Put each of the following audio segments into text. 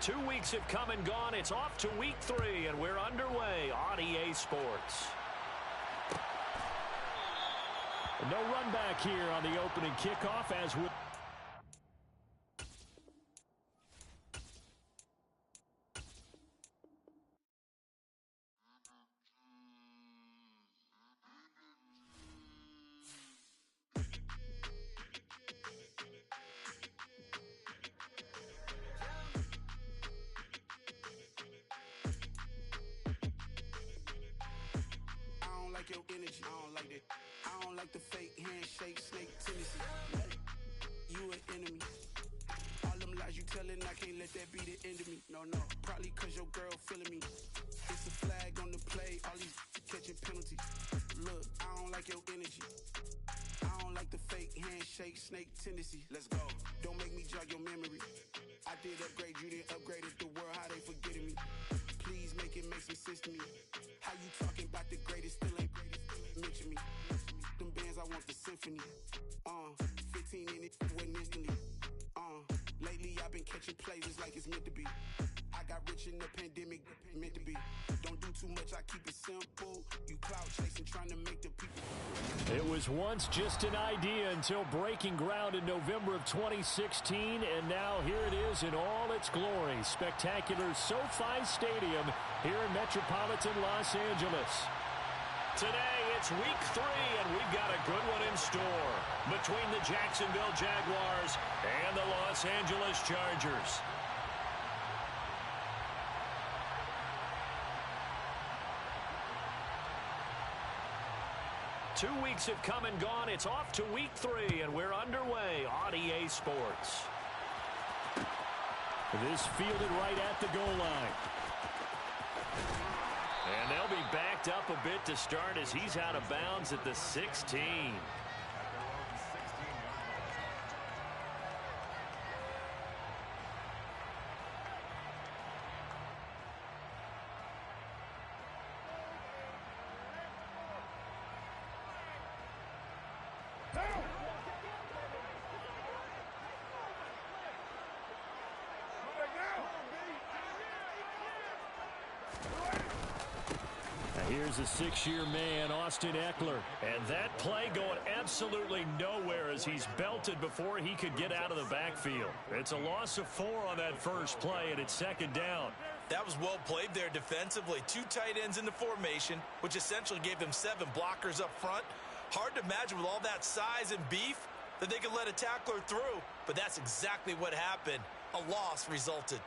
2 weeks have come and gone. It's off to week 3, and we're underway on EA Sports. No run back here on the opening kickoff as we... Your energy, I don't like that. I don't like the fake handshake, snake tendency. You an enemy. All them lies you telling, I can't let that be the end of me. No, probably cause your girl feeling me. It's a flag on the play, all these catching penalties. Look, I don't like your energy. I don't like the fake handshake, snake tendency. Let's go. Don't make me jog your memory. I did upgrade, you didn't upgrade it. The world, how they forgetting me. Please make it make some sense to me. How you talking about the greatest, still ain't greatest, mention me. Them bands, I want the symphony. 15 in it, wasn't instantly. Lately I've been catching plays, it's like it's meant to be. I got rich in the pandemic, meant to be. Don't do too much, I keep it simple. You clout chasing, trying to make the people. It was once just an idea until breaking ground in November of 2016, and now here it is in all its glory. Spectacular SoFi Stadium here in metropolitan Los Angeles. Today, it's week 3, and we've got a good one in store between the Jacksonville Jaguars and the Los Angeles Chargers. Two weeks have come and gone. It's off to week 3, and we're underway on EA Sports. This fielded right at the goal line. And they'll be backed up a bit to start as he's out of bounds at the 16. Here's a 6-year man, Austin Ekeler. And that play going absolutely nowhere as he's belted before he could get out of the backfield. It's a loss of 4 on that first play, and it's second down. That was well played there defensively. 2 tight ends in the formation, which essentially gave them 7 blockers up front. Hard to imagine with all that size and beef that they could let a tackler through, but that's exactly what happened. A loss resulted.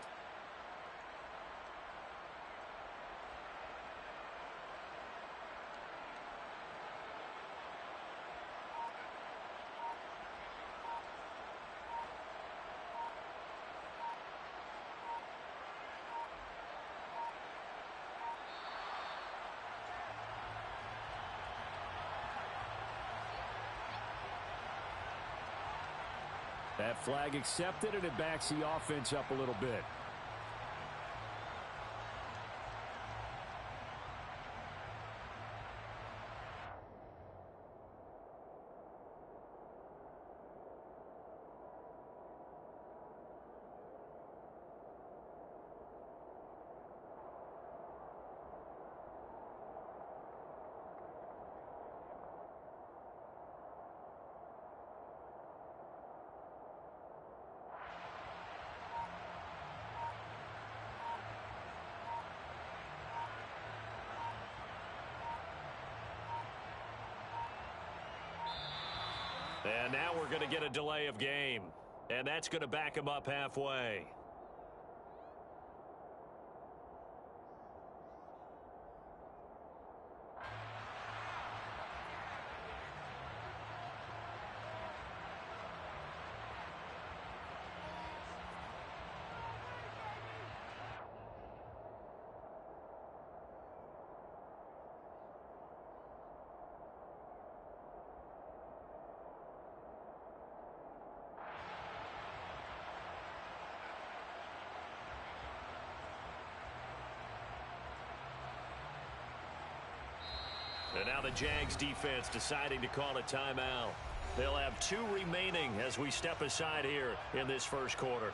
That flag accepted, and it backs the offense up a little bit. And now we're going to get a delay of game. And that's going to back him up halfway. And now the Jags defense deciding to call a timeout. They'll have 2 remaining as we step aside here in this first quarter.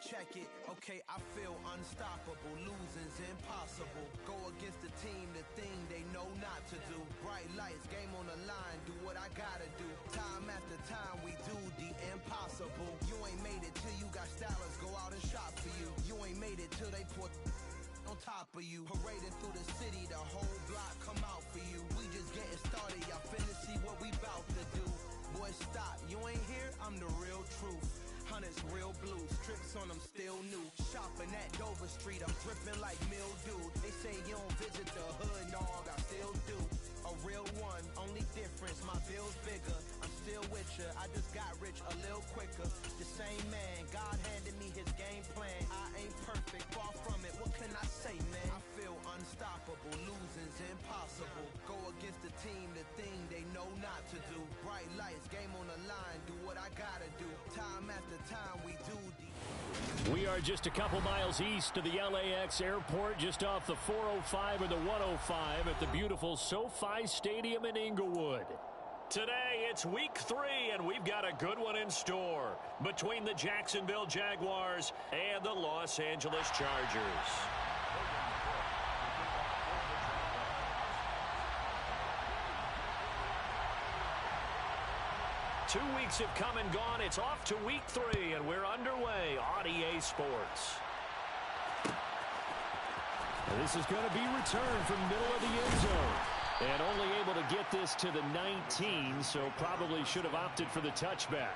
check it. Okay, I feel unstoppable. Losing's impossible. Go against the team, the thing they know not to do. Bright lights, game on the line, do what I gotta do. Time after time, we do the impossible. You ain't made it till you got stylers go out and shop for you. You ain't made it till they put on top of you. Parading through the city, the whole block come out for you. We just getting started, y'all finna see what we bout to do. Boy, stop, you ain't here, I'm the real truth. Hunters real blue, strips on them still new. Shopping at Dover Street, I'm dripping like mildew. They say you don't visit the hood, dog, I still do. A real one, only difference, my bill's bigger. I'm still with ya, I just got rich a little quicker. The same man, God handed me his game plan. I ain't perfect, far from it, what can I say, man? I feel unstoppable, losing's impossible. Go against the team, the thing they know not to do. Bright lights, game on the line, do what I gotta do. Time after time, we do the... We are just a couple miles east of the LAX airport, just off the 405 or the 105 at the beautiful SoFi Stadium in Inglewood. Today, it's week 3, and we've got a good one in store between the Jacksonville Jaguars and the Los Angeles Chargers. 2 weeks have come and gone. It's off to week 3, and we're underway on EA Sports. This is going to be returned from middle of the end zone. And only able to get this to the 19, so probably should have opted for the touchback.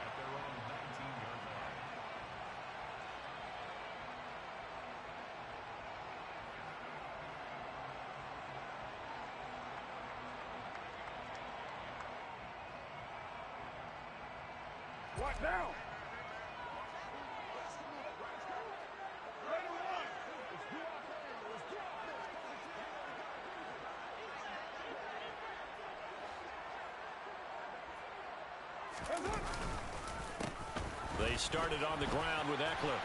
What now? They started on the ground with Eckler.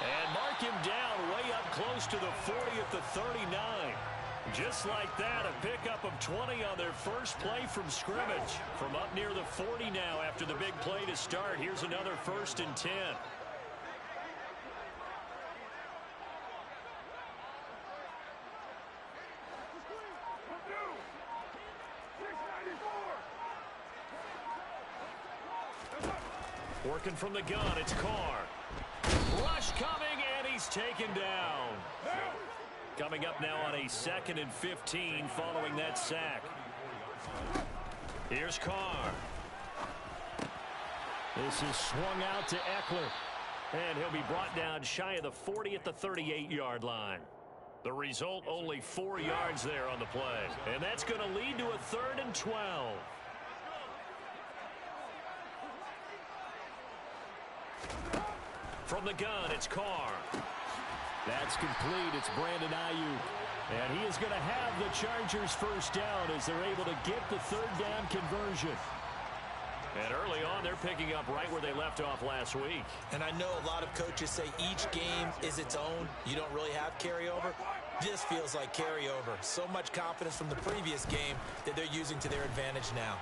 And mark him down way up close to the 40 at the 39. Just like that, a pickup of 20 on their first play from scrimmage. From up near the 40 now after the big play to start. Here's another 1st and 10. Working from the gun, it's Carr. Rush coming, and he's taken down. Coming up now on a 2nd and 15 following that sack. Here's Carr. This is swung out to Eckler. And he'll be brought down shy of the 40 at the 38-yard line. The result, only 4 yards there on the play. And that's going to lead to a 3rd and 12. From the gun, it's Carr. That's complete. It's Brandon Ayuk. And he is going to have the Chargers first down as they're able to get the 3rd down conversion. And early on, they're picking up right where they left off last week. And I know a lot of coaches say each game is its own. You don't really have carryover. This feels like carryover. So much confidence from the previous game that they're using to their advantage now.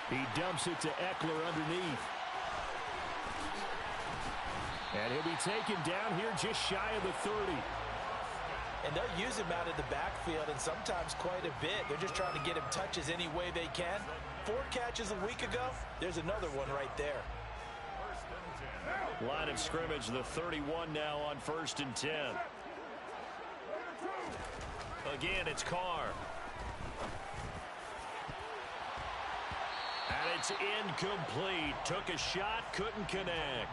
He dumps it to Eckler underneath. And he'll be taken down here just shy of the 30. And they'll use him out of the backfield, and sometimes quite a bit. They're just trying to get him touches any way they can. 4 catches a week ago. There's another one right there. Line of scrimmage, the 31 now on 1st and 10. Again, it's Carr. And it's incomplete. Took a shot, couldn't connect.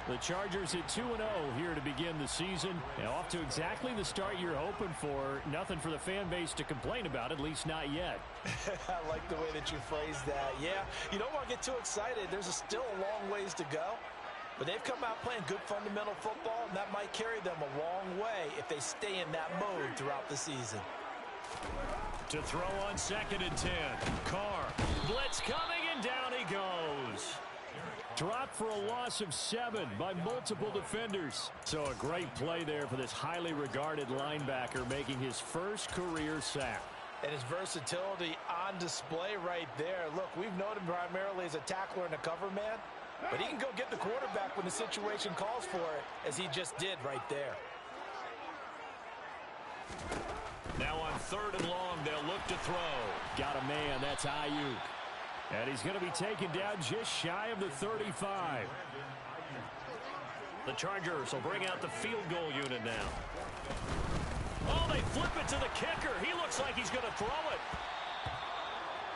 The Chargers at 2-0 here to begin the season. And off to exactly the start you're hoping for. Nothing for the fan base to complain about, at least not yet. I like the way that you phrased that. Yeah, you don't want to get too excited. There's still a long ways to go. But they've come out playing good fundamental football, and that might carry them a long way if they stay in that mode throughout the season. To throw on 2nd and 10. Carr. Blitz coming, and down he goes. Dropped for a loss of 7 by multiple defenders. So a great play there for this highly regarded linebacker making his first career sack. And his versatility on display right there. Look, we've known him primarily as a tackler and a cover man. But he can go get the quarterback when the situation calls for it, as he just did right there. Now on 3rd and long, they'll look to throw. Got a man, that's Ayuk. And he's going to be taken down just shy of the 35. The Chargers will bring out the field goal unit now. Oh, they flip it to the kicker. He looks like he's going to throw it.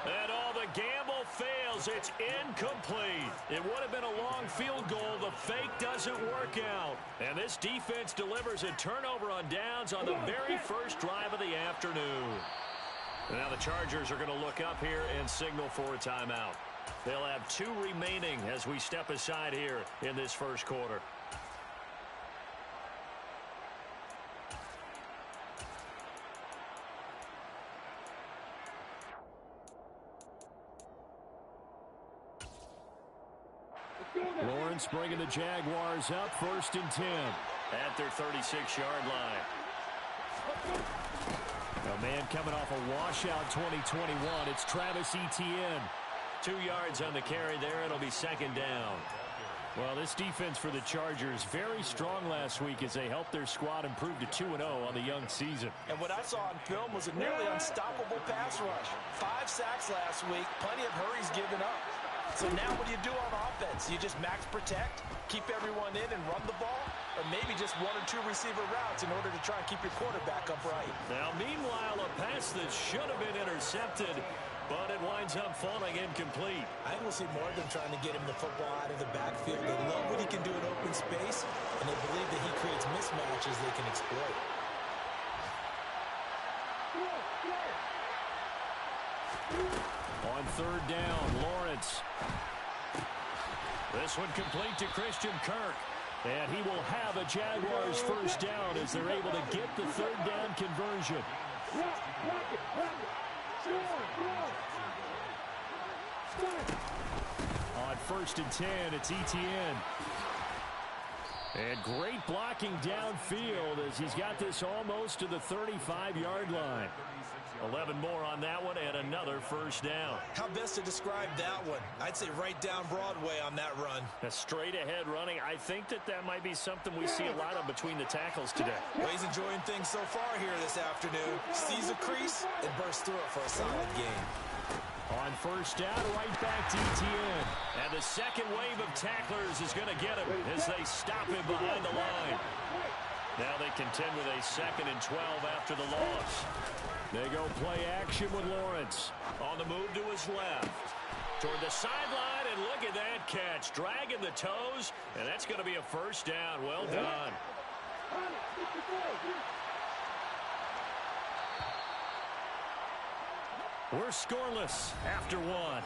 And all the gamble fails. It's incomplete. It would have been a long field goal. The fake doesn't work out. And this defense delivers a turnover on downs on the very first drive of the afternoon. Now the Chargers are going to look up here and signal for a timeout. They'll have 2 remaining as we step aside here in this first quarter. Lawrence bringing the Jaguars up 1st and 10 at their 36-yard line. A man coming off a washout 2021. It's Travis Etienne. 2 yards on the carry there. It'll be 2nd down. Well, this defense for the Chargers very strong last week as they helped their squad improve to 2-0 on the young season. And what I saw on film was a nearly unstoppable pass rush. 5 sacks last week, plenty of hurries given up. So now what do you do on offense? You just max protect, keep everyone in and run the ball, or maybe just 1 or 2 receiver routes in order to try and keep your quarterback upright. Now, meanwhile, a pass that should have been intercepted, but it winds up falling incomplete. I think we'll see more of them trying to get him the football out of the backfield. They love what he can do in open space, and they believe that he creates mismatches they can exploit. On 3rd down, Lawrence. This one complete to Christian Kirk. And he will have a Jaguars first down as they're able to get the 3rd down conversion. On 1st and 10, it's Etienne. And great blocking downfield as he's got this almost to the 35-yard line. 11 more on that one and another first down. How best to describe that one? I'd say right down Broadway on that run. A straight ahead running. I think that might be something we see a lot of between the tackles today. Well, he's enjoying things so far here this afternoon. Sees a crease and bursts through it for a solid game. On first down, right back to Etienne. And the second wave of tacklers is going to get him as they stop him behind the line. Now they contend with a 2nd and 12 after the loss. They go play action with Lawrence. On the move to his left. Toward the sideline, and look at that catch. Dragging the toes, and that's going to be a first down. Well done. We're scoreless after 1.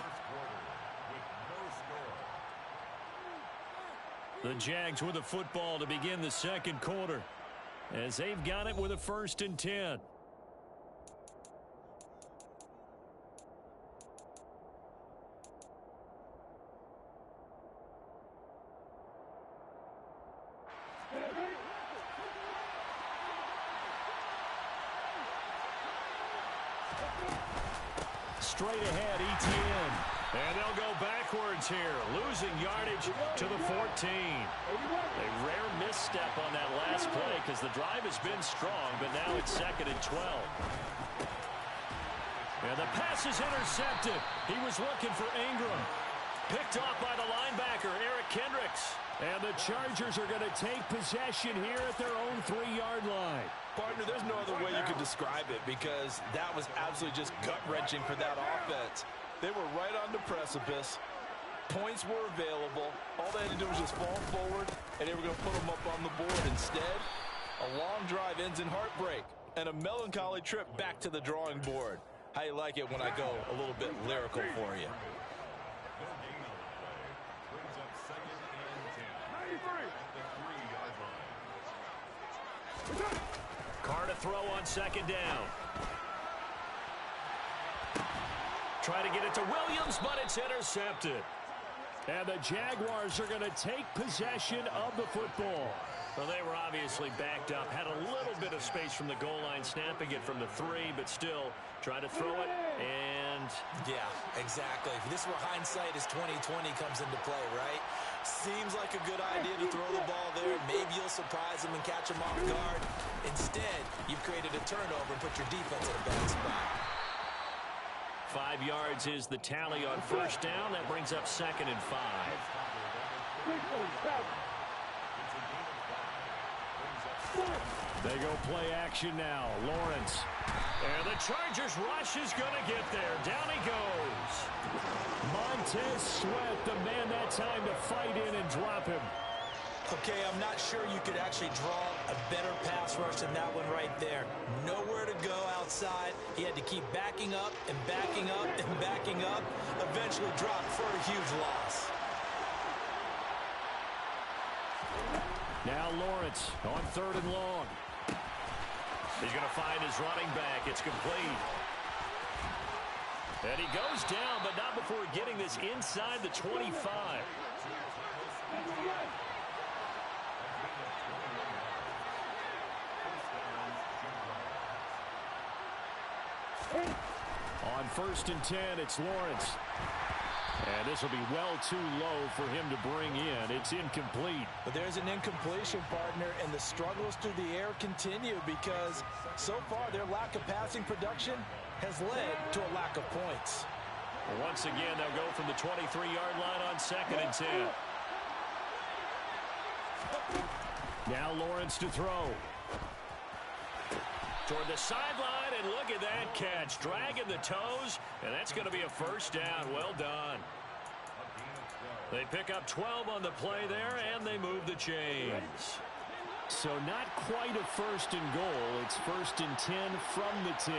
The Jags with the football to begin the second quarter as they've got it with a 1st and 10. Straight ahead, Etienne. And they'll go backwards here, losing yardage to the 14. A rare misstep on that last play because the drive has been strong, but now it's 2nd and 12. And the pass is intercepted. He was looking for Ingram. Picked off by the linebacker, Eric Kendricks. And the Chargers are going to take possession here at their own 3-yard line. Partner, there's no other way you could describe it because that was absolutely just gut-wrenching for that offense. They were right on the precipice. Points were available. All they had to do was just fall forward, and they were going to put them up on the board. Instead, a long drive ends in heartbreak and a melancholy trip back to the drawing board. How you like it when I go a little bit lyrical for you? Carr to throw on 2nd down. Try to get it to Williams, but it's intercepted. And the Jaguars are going to take possession of the football. Well, they were obviously backed up, had a little bit of space from the goal line, snapping it from the 3, but still trying to throw it, and... Yeah, exactly. This is where hindsight is 20/20 comes into play, right? Seems like a good idea to throw the ball there. Maybe you'll surprise them and catch them off guard. Instead, you've created a turnover and put your defense in a bad spot. 5 yards is the tally on first down. That brings up 2nd and 5. They go play action now. Lawrence. And the Chargers rush is going to get there. Down he goes. Montez Sweat, the man that time to fight in and drop him. Okay, I'm not sure you could actually draw a better pass rush than that one right there. Nowhere to go outside. He had to keep backing up and backing up and backing up. Eventually dropped for a huge loss. Now Lawrence on 3rd and long. He's going to find his running back. It's complete. And he goes down, but not before getting this inside the 25. On 1st and 10, it's Lawrence. And this will be well too low for him to bring in. It's incomplete. But there's an incompletion, partner, and the struggles through the air continue because so far their lack of passing production has led to a lack of points. Once again, they'll go from the 23-yard line on 2nd and 10. Now Lawrence to throw. Toward the sideline, and look at that catch. Dragging the toes, and that's going to be a first down. Well done. They pick up 12 on the play there, and they move the chains. So not quite a 1st and goal. It's 1st and 10 from the 10.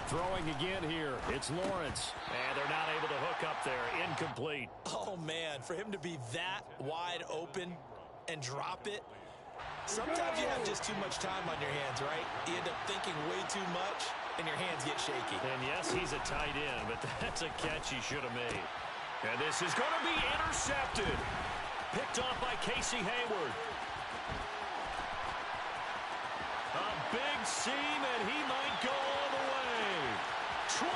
Throwing again here. It's Lawrence. And they're not able to hook up there. Incomplete. Oh, man, for him to be that wide open and drop it. Sometimes you have just too much time on your hands, right? You end up thinking way too much, and your hands get shaky. And yes, he's a tight end, but that's a catch he should have made. And this is going to be intercepted. Picked off by Casey Hayward. A big seam, and he might go all the way. 20.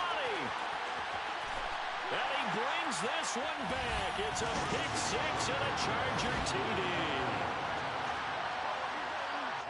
And he brings this one back. It's a pick 6 and a Charger TD.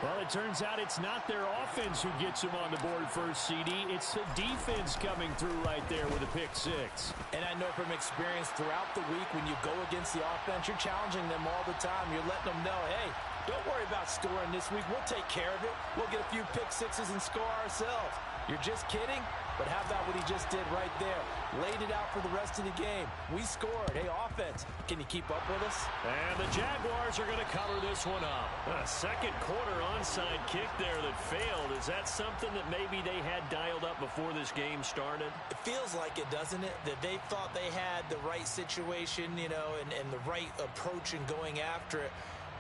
Well, it turns out it's not their offense who gets him on the board first, CD. It's the defense coming through right there with a pick 6. And I know from experience throughout the week when you go against the offense, you're challenging them all the time. You're letting them know, hey, don't worry about scoring this week. We'll take care of it. We'll get a few pick 6s and score ourselves. You're just kidding? But how about what he just did right there? Laid it out for the rest of the game. We scored. Hey, offense, can you keep up with us? And the Jaguars are going to cover this one up. A second quarter onside kick there that failed. Is that something that maybe they had dialed up before this game started? It feels like it, doesn't it? That they thought they had the right situation, you know, and the right approach in going after it.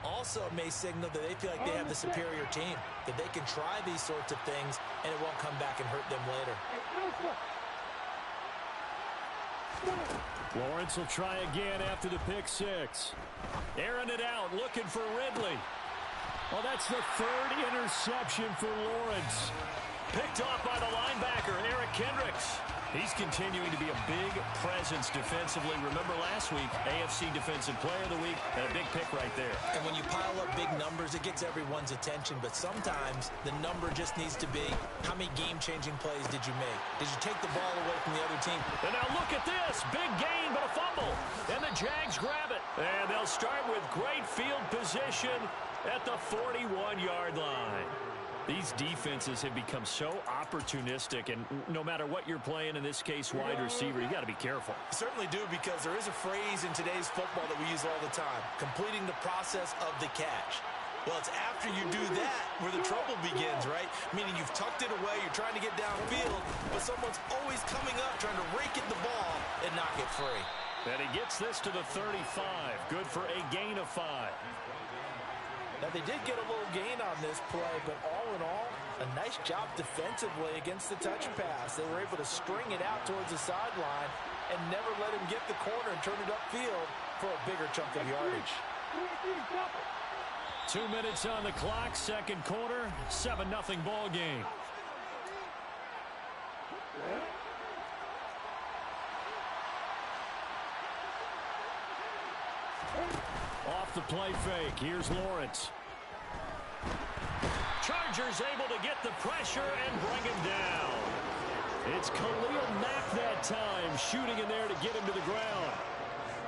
Also may signal that they feel like they have the superior team, that they can try these sorts of things and it won't come back and hurt them later. Lawrence will try again after the pick 6. Airing it out, looking for Ridley. Well, that's the 3rd interception for Lawrence. Picked off by the linebacker, Eric Kendricks. He's continuing to be a big presence defensively. Remember last week, AFC Defensive Player of the Week, and a big pick right there. And when you pile up big numbers, it gets everyone's attention. But sometimes the number just needs to be, how many game-changing plays did you make? Did you take the ball away from the other team? And now look at this. Big gain, but a fumble. And the Jags grab it. And they'll start with great field position at the 41-yard line. These defenses have become so opportunistic, and no matter what you're playing, in this case, wide receiver, you got to be careful. You certainly do, because there is a phrase in today's football that we use all the time, completing the process of the catch. Well, it's after you do that where the trouble begins, right? Meaning you've tucked it away, you're trying to get downfield, but someone's always coming up trying to rake at the ball and knock it free. And he gets this to the 35. Good for a gain of 5. Now, they did get a little gain on this play, but all in all, A nice job defensively against the touch pass. They were able to string it out towards the sideline and never let him get the corner and turn it upfield for a bigger chunk of yardage. 2 minutes on the clock, second quarter, 7-0 ball game. Off the play fake, here's Lawrence. Chargers able to get the pressure and bring him down. It's Khalil Mack that time, shooting in there to get him to the ground.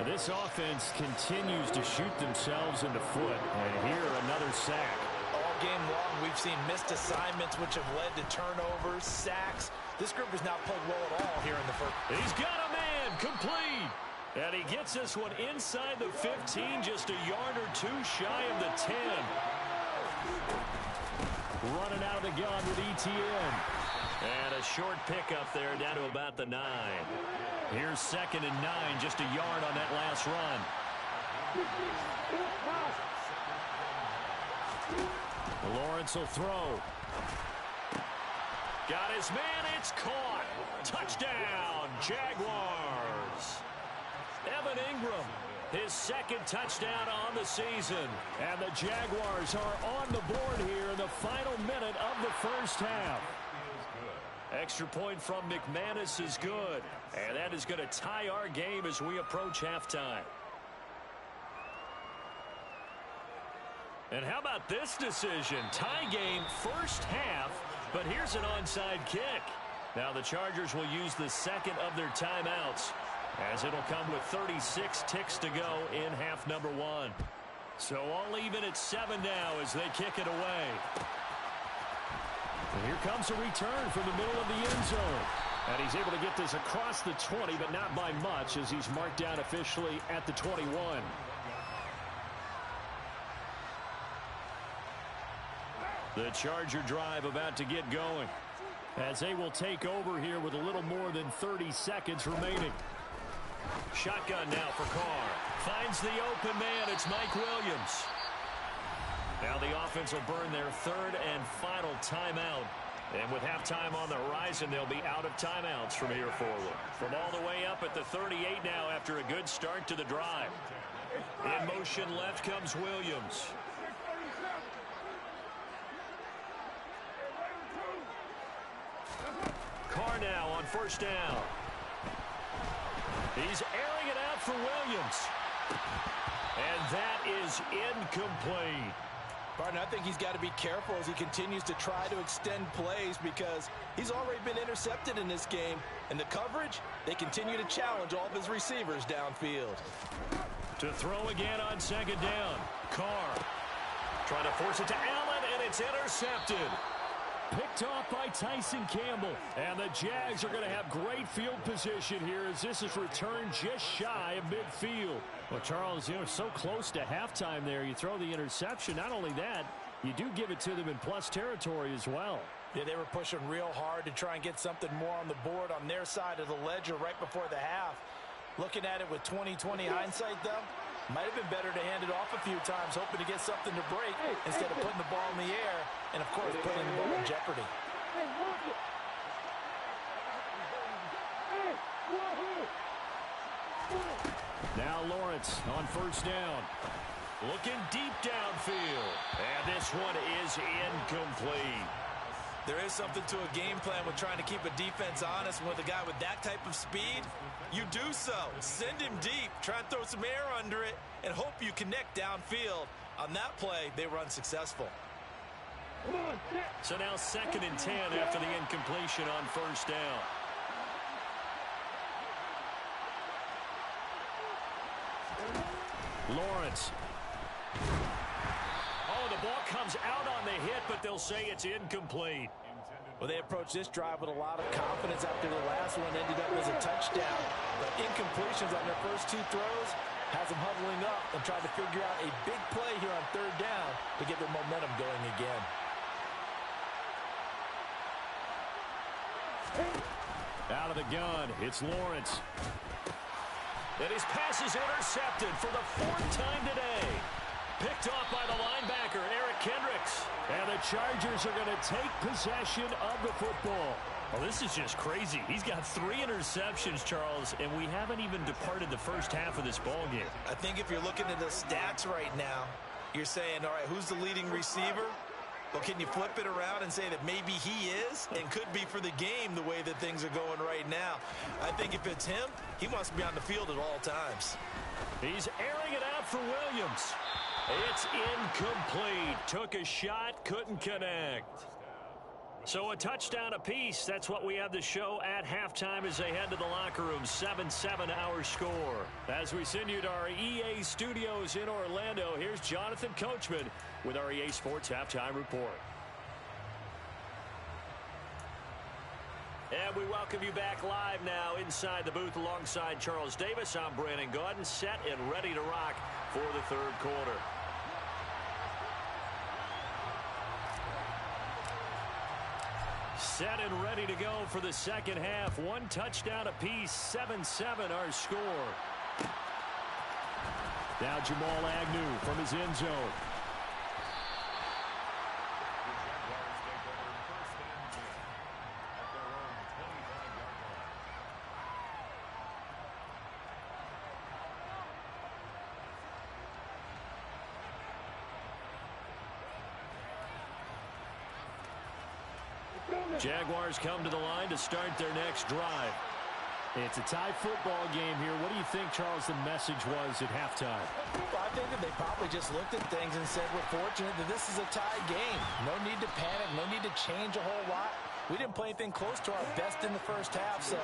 This offense continues to shoot themselves in the foot. And here, another sack. All game long, we've seen missed assignments, which have led to turnovers, sacks. This group has not played well at all here in the first. He's got a man, complete. And he gets this one inside the 15, just a yard or two shy of the 10. Running out of the gun with ETN. And a short pickup there down to about the 9. Here's 2nd and 9, just a yard on that last run. Lawrence will throw. Got his man, it's caught. Touchdown, Jaguars. Evan Ingram, his 2nd touchdown on the season. And the Jaguars are on the board here in the final minute of the first half. Extra point from McManus is good. And that is going to tie our game as we approach halftime. And how about this decision? Tie game first half, but here's an onside kick. Now the Chargers will use the 2nd of their timeouts, as it'll come with 36 ticks to go in half number 1. So all even at 7 now as they kick it away. And here comes a return from the middle of the end zone. And he's able to get this across the 20, but not by much, as he's marked down officially at the 21. The Charger drive about to get going, as they will take over here with a little more than 30 seconds remaining. Shotgun now for Carr. Finds the open man. It's Mike Williams. Now the offense will burn their 3rd and final timeout. And with halftime on the horizon, they'll be out of timeouts from here forward. From all the way up at the 38 now after a good start to the drive. In motion left comes Williams. Carr now on 1st down. He's airing it out for Williams. And that is incomplete. Partner, I think he's got to be careful as he continues to try to extend plays, because he's already been intercepted in this game. And the coverage, they continue to challenge all of his receivers downfield. To throw again on 2nd down. Carr trying to force it to Allen, and it's intercepted. Picked off by Tyson Campbell. And the Jags are going to have great field position here as this is returned just shy of midfield. Well, Charles, you're so close to halftime there. You throw the interception. Not only that, you do give it to them in plus territory as well. Yeah, they were pushing real hard to try and get something more on the board on their side of the ledger right before the half. Looking at it with 20/20 hindsight, though, might have been better to hand it off a few times, hoping to get something to break instead of putting the ball in the air and, of course, putting the ball in jeopardy. Now Lawrence on 1st down. Looking deep downfield. And this one is incomplete. There is something to a game plan with trying to keep a defense honest. With a guy with that type of speed, you do so. Send him deep. Try and throw some air under it and hope you connect downfield. On that play, they were unsuccessful. So now 2nd and 10 after the incompletion on 1st down. Lawrence. Oh, the ball comes out on the hit, but they'll say it's incomplete. Well, they approached this drive with a lot of confidence after the last one ended up as a touchdown. But incompletions on their first 2 throws has them huddling up and trying to figure out a big play here on 3rd down to get their momentum going again. Out of the gun, it's Lawrence. And his pass is intercepted for the 4th time today. Picked off by the linebacker, Eric Kendricks. And the Chargers are going to take possession of the football. Well, this is just crazy. He's got 3 interceptions, Charles, and we haven't even departed the first half of this ball game. I think if you're looking at the stats right now, you're saying, all right, who's the leading receiver? Well, can you flip it around and say that maybe he is and could be for the game the way that things are going right now? I think if it's him, he must be on the field at all times. He's airing it out for Williams. It's incomplete. Took a shot, couldn't connect. So a touchdown apiece. That's what we have to show at halftime as they head to the locker room. 7-7 our score. As we send you to our EA studios in Orlando, here's Jonathan Coachman with our EA Sports Halftime Report. And we welcome you back live now inside the booth alongside Charles Davis. I'm Brandon Gaudin, set and ready to rock for the third quarter. Set and ready to go for the second half. 1 touchdown apiece, 7-7 our score. Now Jamal Agnew from his end zone. Jaguars come to the line to start their next drive. It's a tie football game here. What do you think, Charles, the message was at halftime? Well, I think that they probably just looked at things and said, we're fortunate that this is a tie game. No need to panic. No need to change a whole lot. We didn't play anything close to our best in the first half, so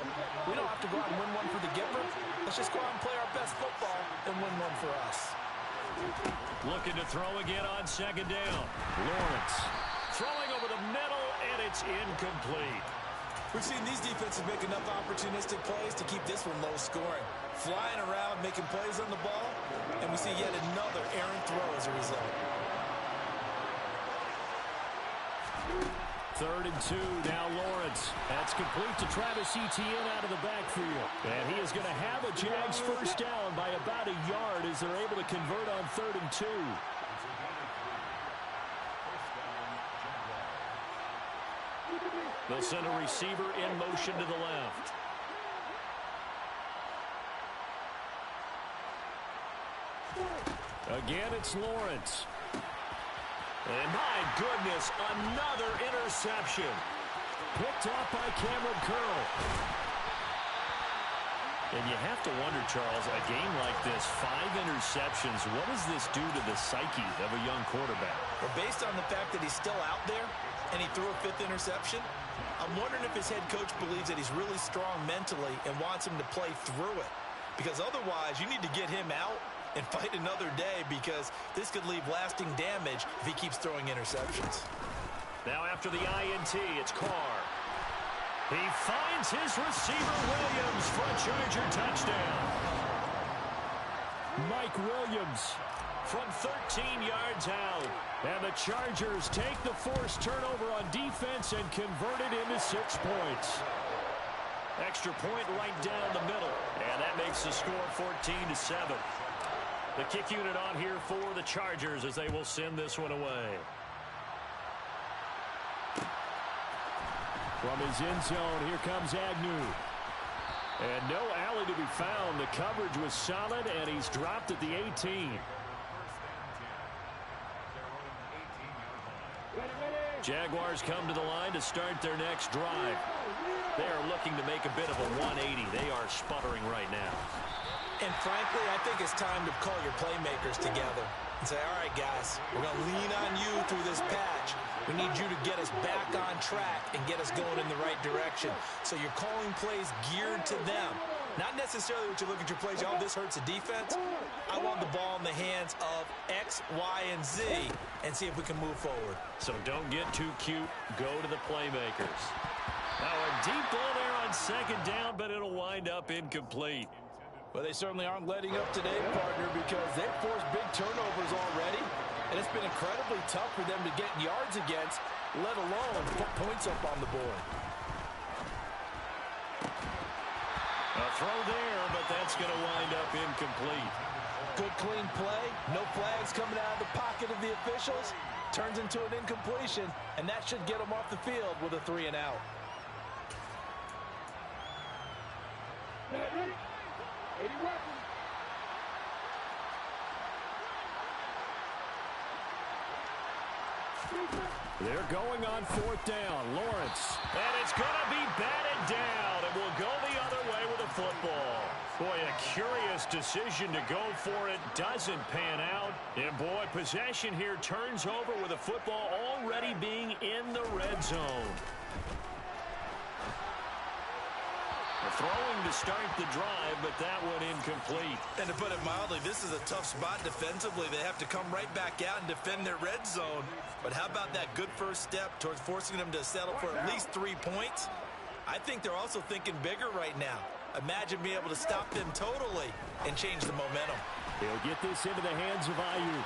we don't have to go out and win one for the Gipper. Let's just go out and play our best football and win one for us. Looking to throw again on second down. Lawrence throwing over the middle, and it's incomplete. We've seen these defenses make enough opportunistic plays to keep this one low scoring. Flying around, making plays on the ball, and we see yet another errant throw as a result. 3rd and 2, now Lawrence. That's complete to Travis Etienne out of the backfield. And he is going to have a Jags first down by about a yard as they're able to convert on 3rd and 2. They'll send a receiver in motion to the left. Again, it's Lawrence. And my goodness, another interception. Picked off by Cameron Curl. And you have to wonder, Charles, a game like this, 5 interceptions, what does this do to the psyche of a young quarterback? Well, based on the fact that he's still out there and he threw a 5th interception, I'm wondering if his head coach believes that he's really strong mentally and wants him to play through it. Because otherwise, you need to get him out and fight another day, because this could leave lasting damage if he keeps throwing interceptions. Now after the INT, it's Carr. He finds his receiver, Williams, for a Charger touchdown. Mike Williams from 13 yards out. And the Chargers take the forced turnover on defense and convert it into 6 points. Extra point right down the middle. And that makes the score 14-7. The kick unit on here for the Chargers as they will send this one away. From his end zone, here comes Agnew. And no alley to be found. The coverage was solid, and he's dropped at the 18. Jaguars come to the line to start their next drive. They are looking to make a bit of a 180. They are sputtering right now. And frankly, I think it's time to call your playmakers together and say, all right, guys, we're going to lean on you through this patch. We need you to get us back on track and get us going in the right direction. So you're calling plays geared to them. Not necessarily what you look at your plays, oh, this hurts the defense. I want the ball in the hands of X, Y, and Z and see if we can move forward. So don't get too cute. Go to the playmakers. Now a deep ball there on second down, but it'll wind up incomplete. Well, they certainly aren't letting up today, partner, because they've forced big turnovers already, and it's been incredibly tough for them to get yards against, let alone put points up on the board. A throw there, but that's going to wind up incomplete. Good, clean play. No flags coming out of the pocket of the officials. turns into an incompletion, and that should get him off the field with a 3 and out. They're going on 4th down. Lawrence. And it's going to be batted down. It will go the other way with the football. Boy, a curious decision to go for it. Doesn't pan out. And, boy, possession here turns over with the football already being in the red zone. Throwing to start the drive, but that one incomplete. And to put it mildly, this is a tough spot defensively. They have to come right back out and defend their red zone. But how about that good first step towards forcing them to settle for at least 3 points? I think they're also thinking bigger right now. Imagine being able to stop them totally and change the momentum. He'll get this into the hands of Ayuk.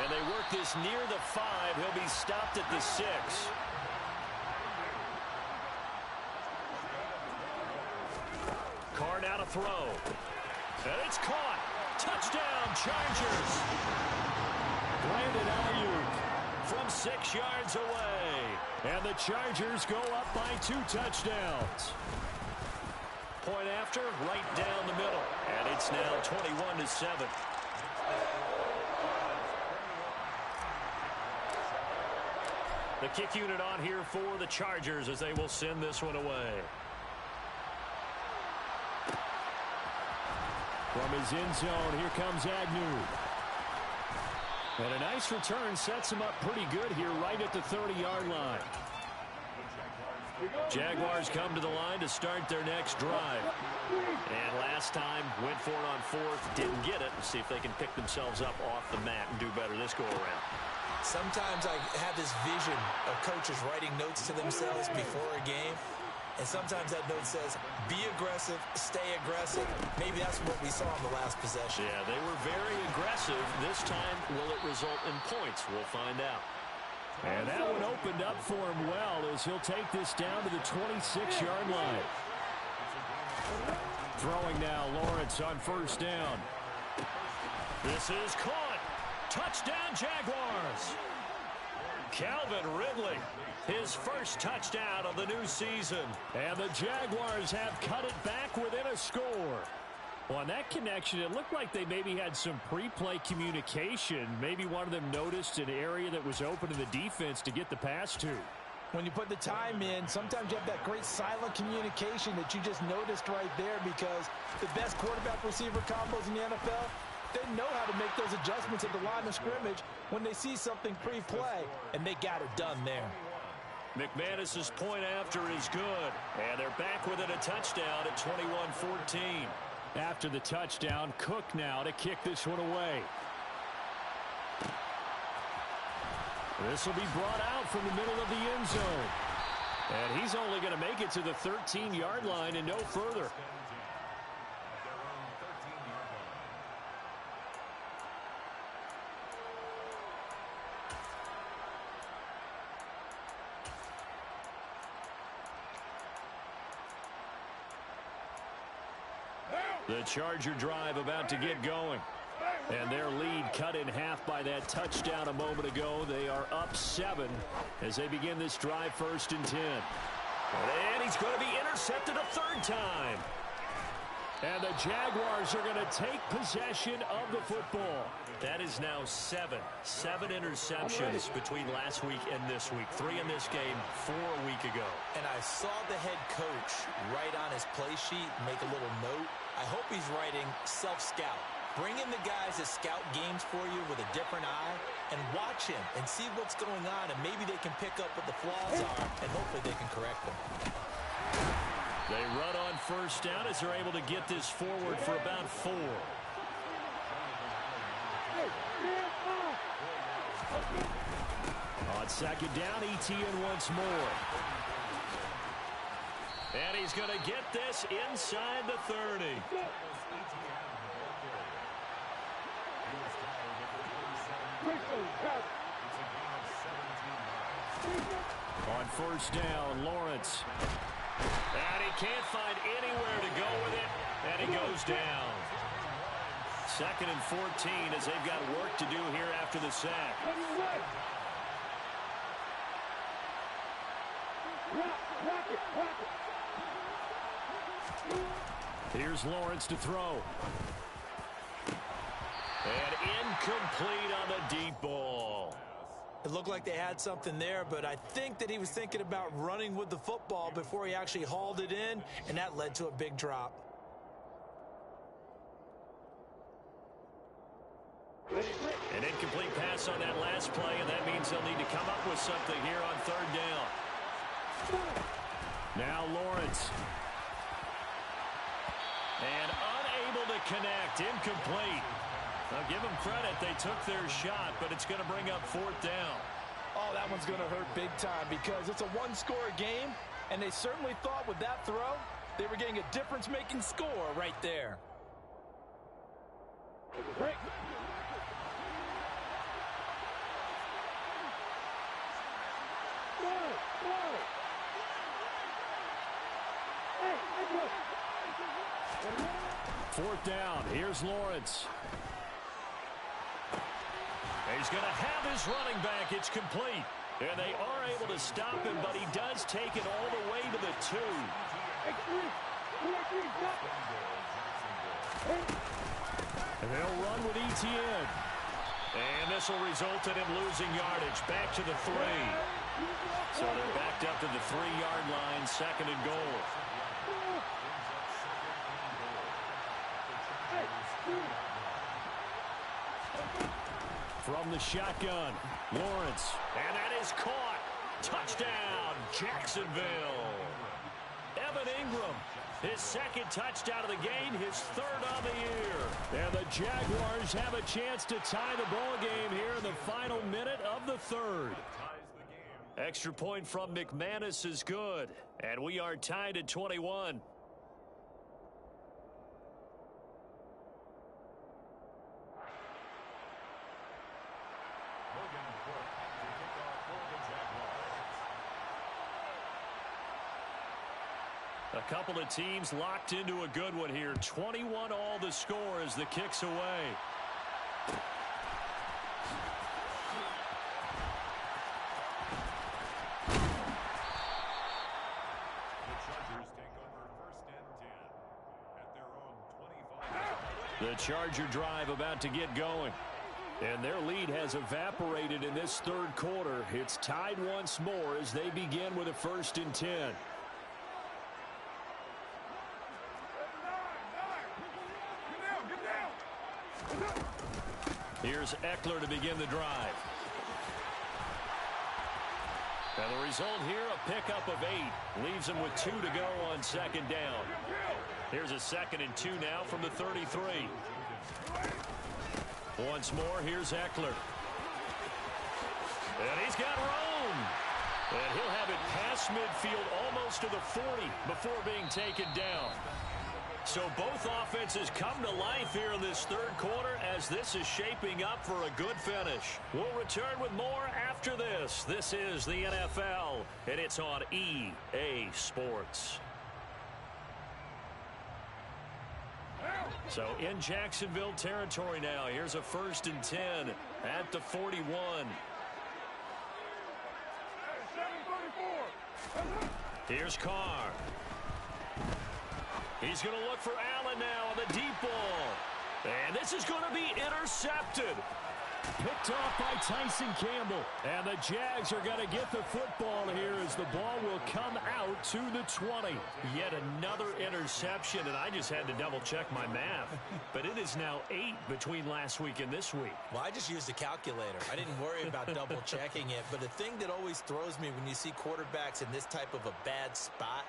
And they work this near the 5. He'll be stopped at the 6. Carr now to throw. And it's caught. Touchdown, Chargers. Brandon Ayuk from 6 yards away. And the Chargers go up by 2 touchdowns. Point after, right down the middle. And it's now 21-7. The kick unit on here for the Chargers as they will send this one away. From his end zone, here comes Agnew. And a nice return sets him up pretty good here right at the 30-yard line. Jaguars come to the line to start their next drive. And last time, went for it on 4th, didn't get it. See if they can pick themselves up off the mat and do better this go-around. Sometimes I have this vision of coaches writing notes to themselves before a game. And sometimes that note says, be aggressive, stay aggressive. Maybe that's what we saw in the last possession. Yeah, they were very aggressive. This time, will it result in points? We'll find out. And that one opened up for him well as he'll take this down to the 26-yard line. Throwing now, Lawrence on 1st down. This is caught. Touchdown, Jaguars. Calvin Ridley, his first touchdown of the new season. And the Jaguars have cut it back within a score. Well, on that connection, it looked like they maybe had some pre-play communication. Maybe one of them noticed an area that was open in the defense to get the pass to. When you put the time in, sometimes you have that great silent communication that you just noticed right there, because the best quarterback-receiver combos in the NFL, they know how to make those adjustments at the line of scrimmage when they see something pre-play, and they got it done there. McManus's point after is good, and they're back within a touchdown at 21-14. After the touchdown, Cook now to kick this one away. This will be brought out from the middle of the end zone. And he's only going to make it to the 13-yard line and no further. The Charger drive about to get going. And their lead cut in half by that touchdown a moment ago. They are up 7 as they begin this drive 1st and 10. And he's going to be intercepted a 3rd time. And the Jaguars are going to take possession of the football. That is now 7 interceptions between last week and this week. 3 in this game, 4 a week ago. And I saw the head coach write on his play sheet, make a little note. I hope he's writing self-scout. Bring in the guys that scout games for you with a different eye and watch him and see what's going on, and maybe they can pick up what the flaws are, and hopefully they can correct them. They run on 1st down as they're able to get this forward for about 4. On 2nd down, Etienne once more. And he's going to get this inside the 30. On 1st down, Lawrence. And he can't find anywhere to go with it, and he goes down. 2nd and 14 as they've got work to do here after the sack. Here's Lawrence to throw. And incomplete on the deep ball. It looked like they had something there, but I think that he was thinking about running with the football before he actually hauled it in, and that led to a big drop. An incomplete pass on that last play, and that means they'll need to come up with something here on 3rd down. Now Lawrence. And unable to connect. Incomplete. Now give them credit. They took their shot, but it's going to bring up 4th down. Oh, that one's going to hurt big time because it's a one-score game, and they certainly thought with that throw they were getting a difference-making score right there. Break. Fourth down. Here's Lawrence. He's going to have his running back. It's complete. And they are able to stop him, but he does take it all the way to the 2. And they'll run with Etienne. And this will result in him losing yardage. Back to the 3. So they're backed up to the 3-yard line, 2nd and goal. From the shotgun, Lawrence. And that is caught. Touchdown, Jacksonville. Evan Ingram, his 2nd touchdown of the game, his 3rd on the year. And the Jaguars have a chance to tie the ball game here in the final minute of the 3rd. Extra point from McManus is good. And we are tied at 21. A couple of teams locked into a good one here. 21 all the score as the kick's away. The Charger drive about to get going. And their lead has evaporated in this 3rd quarter. It's tied once more as they begin with a 1st and 10. Here's Eckler to begin the drive. And the result here, a pickup of 8. Leaves him with 2 to go on 2nd down. Here's a 2nd and 2 now from the 33. Once more, here's Eckler. And he's got room. And he'll have it past midfield almost to the 40 before being taken down. So both offenses come to life here in this 3rd quarter as this is shaping up for a good finish. We'll return with more after this. This is the NFL, and it's on EA Sports. So in Jacksonville territory now. Here's a 1st and 10 at the 41. Here's Carr. He's going to look for Allen now on the deep ball. And this is going to be intercepted. Picked off by Tyson Campbell. And the Jags are going to get the football here as the ball will come out to the 20. Yet another interception, and I just had to double-check my math. But it is now 8 between last week and this week. Well, I just used a calculator. I didn't worry about double-checking it. But the thing that always throws me when you see quarterbacks in this type of a bad spot,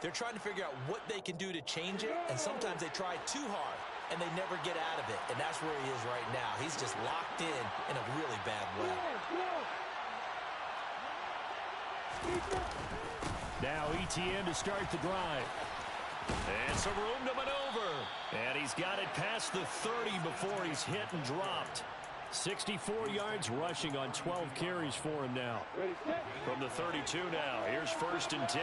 they're trying to figure out what they can do to change it, and sometimes they try too hard, and they never get out of it. And that's where he is right now. He's just locked in a really bad way. Now Etienne to start the drive. And some room to maneuver. And he's got it past the 30 before he's hit and dropped. 64 yards rushing on 12 carries for him now. From the 32 now, here's 1st and 10.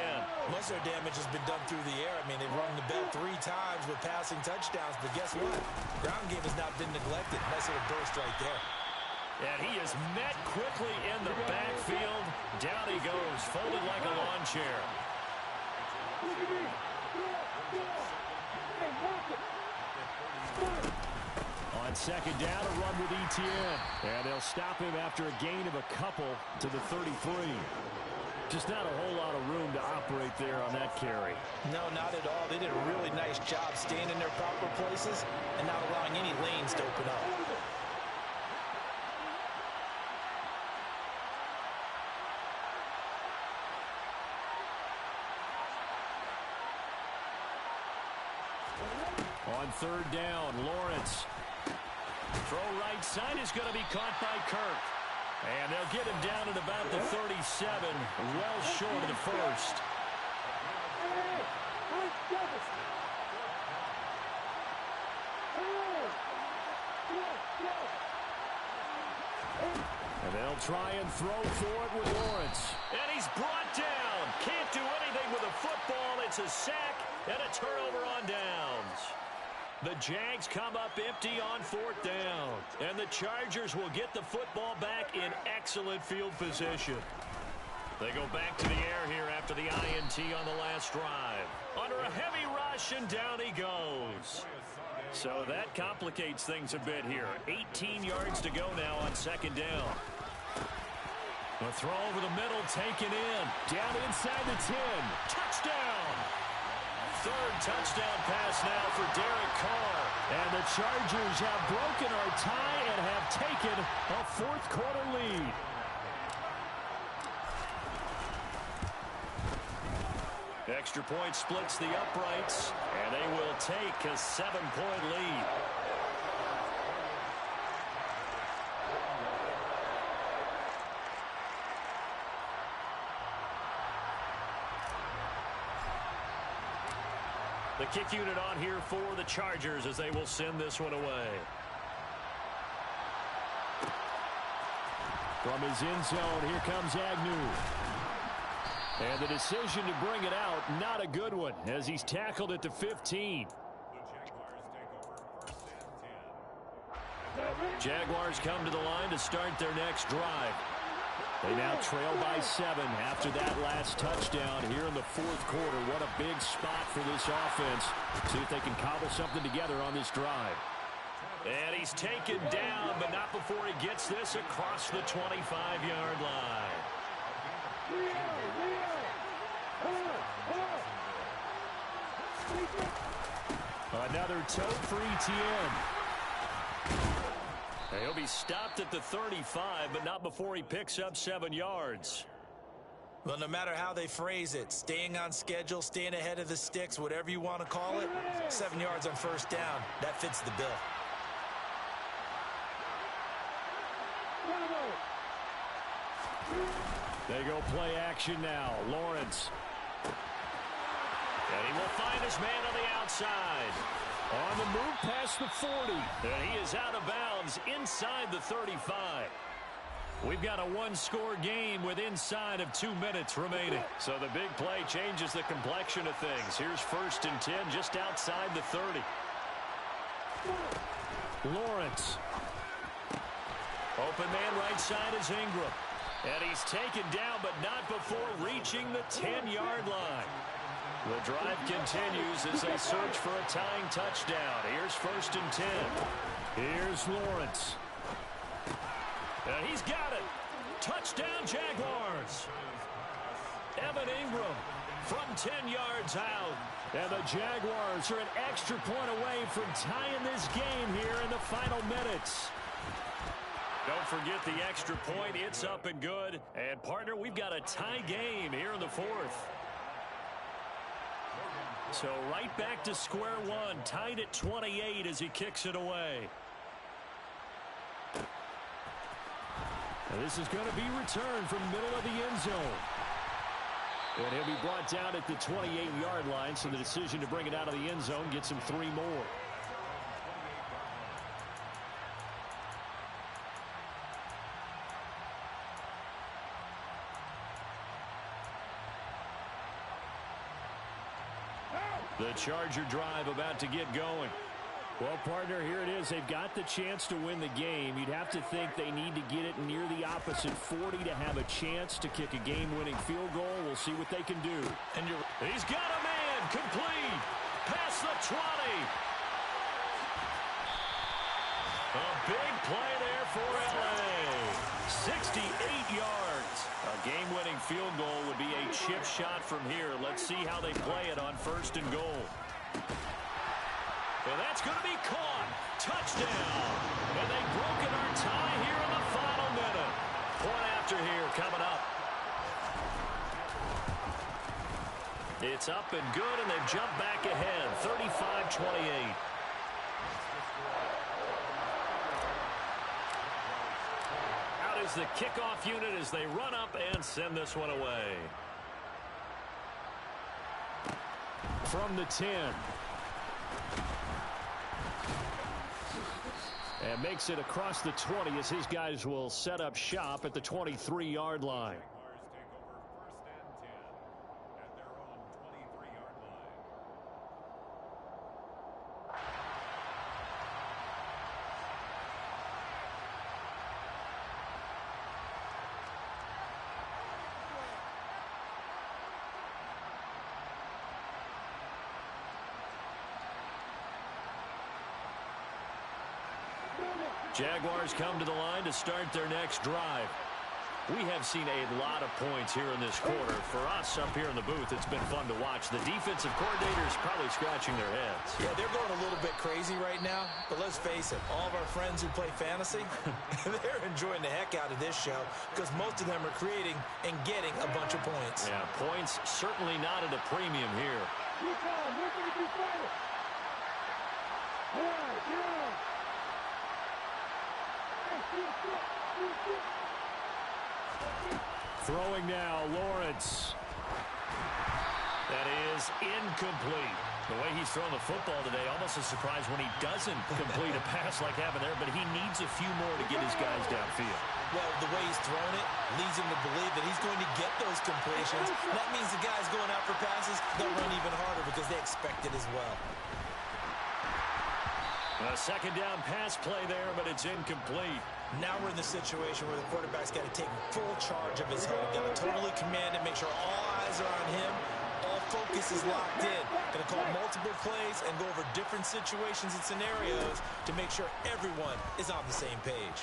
Most of their damage has been done through the air. I mean, they've rung the bell 3 times with passing touchdowns, but guess what? Ground game has not been neglected. Nice little burst right there. And he is met quickly in the backfield. Down he goes, folded like a lawn chair. On 2nd down, a run with Etienne. And they'll stop him after a gain of a couple to the 33. Just not a whole lot of room to operate there on that carry. No, not at all. They did a really nice job staying in their proper places and not allowing any lanes to open up. On 3rd down, Lawrence. Throw right side is going to be caught by Kirk. And they'll get him down at about the 37, well short of the first. And they'll try and throw for it with Lawrence. And he's brought down. Can't do anything with a football. It's a sack and a turnover on downs. The Jags come up empty on 4th down. And the Chargers will get the football back in excellent field position. They go back to the air here after the INT on the last drive. Under a heavy rush, and down he goes. So that complicates things a bit here. 18 yards to go now on 2nd down. A throw over the middle, taken in. Down inside the 10. Touchdown! 3rd touchdown pass now for Derek Carr. And the Chargers have broken our tie and have taken a 4th quarter lead. Extra point splits the uprights, and they will take a 7-point lead. The kick unit on here for the Chargers as they will send this one away. From his end zone, here comes Agnew. And the decision to bring it out, not a good one, as he's tackled at the 15. Jaguars come to the line to start their next drive. They now trail by 7 after that last touchdown here in the 4th quarter. What a big spot for this offense. See if they can cobble something together on this drive. And he's taken down, but not before he gets this across the 25-yard line. Another tote for Etienne. He'll be stopped at the 35, but not before he picks up 7 yards. Well, no matter how they phrase it, staying on schedule, staying ahead of the sticks, whatever you want to call it, 7 yards on 1st down, that fits the bill. They go play action now. Lawrence. And he will find his man on the outside. On the move past the 40. And he is out of bounds inside the 35. We've got a one-score game with inside of 2 minutes remaining. So the big play changes the complexion of things. Here's 1st and 10 just outside the 30. Lawrence. Open man right side is Ingram. And he's taken down, but not before reaching the 10-yard line. The drive continues as they search for a tying touchdown. Here's 1st and 10. Here's Lawrence. And he's got it. Touchdown, Jaguars. Evan Ingram from 10 yards out. And the Jaguars are an extra point away from tying this game here in the final minutes. Don't forget the extra point. It's up and good. And, partner, we've got a tie game here in the 4th. So right back to square one, tied at 28 as he kicks it away. And this is going to be returned from the middle of the end zone. And he'll be brought down at the 28-yard line, so the decision to bring it out of the end zone gets him 3 more. The Charger drive about to get going. Well, partner, here it is. They've got the chance to win the game. You'd have to think they need to get it near the opposite 40 to have a chance to kick a game-winning field goal. We'll see what they can do. And he's got a man complete past the 20. A big play there for L.A. 68 yards. A game-winning field goal would be a chip shot from here. Let's see how they play it on 1st and goal. And that's going to be caught. Touchdown. And they've broken our tie here in the final minute. Point after here coming up. It's up and good, and they've jumped back ahead, 35-28. Out is the kickoff unit as they run up and send this one away. From the 10. And makes it across the 20 as his guys will set up shop at the 23-yard line. Jaguars come to the line to start their next drive. We have seen a lot of points here in this quarter. For us up here in the booth, it's been fun to watch. The defensive coordinators probably scratching their heads. Yeah, they're going a little bit crazy right now, but let's face it, all of our friends who play fantasy, they're enjoying the heck out of this show because most of them are creating and getting a bunch of points. Yeah, points certainly not at a premium here. Throwing now, Lawrence. That is incomplete. The way he's thrown the football today, almost a surprise when he doesn't complete a pass like happened there, but he needs a few more to get his guys downfield. Well, the way he's thrown it leads him to believe that he's going to get those completions. That means the guys going out for passes, they'll run even harder because they expect it as well. A second down pass play there, but it's incomplete. Now we're in the situation where the quarterback's got to take full charge of his home. Got to totally command it, make sure all eyes are on him. All focus is locked in. Going to call multiple plays and go over different situations and scenarios to make sure everyone is on the same page.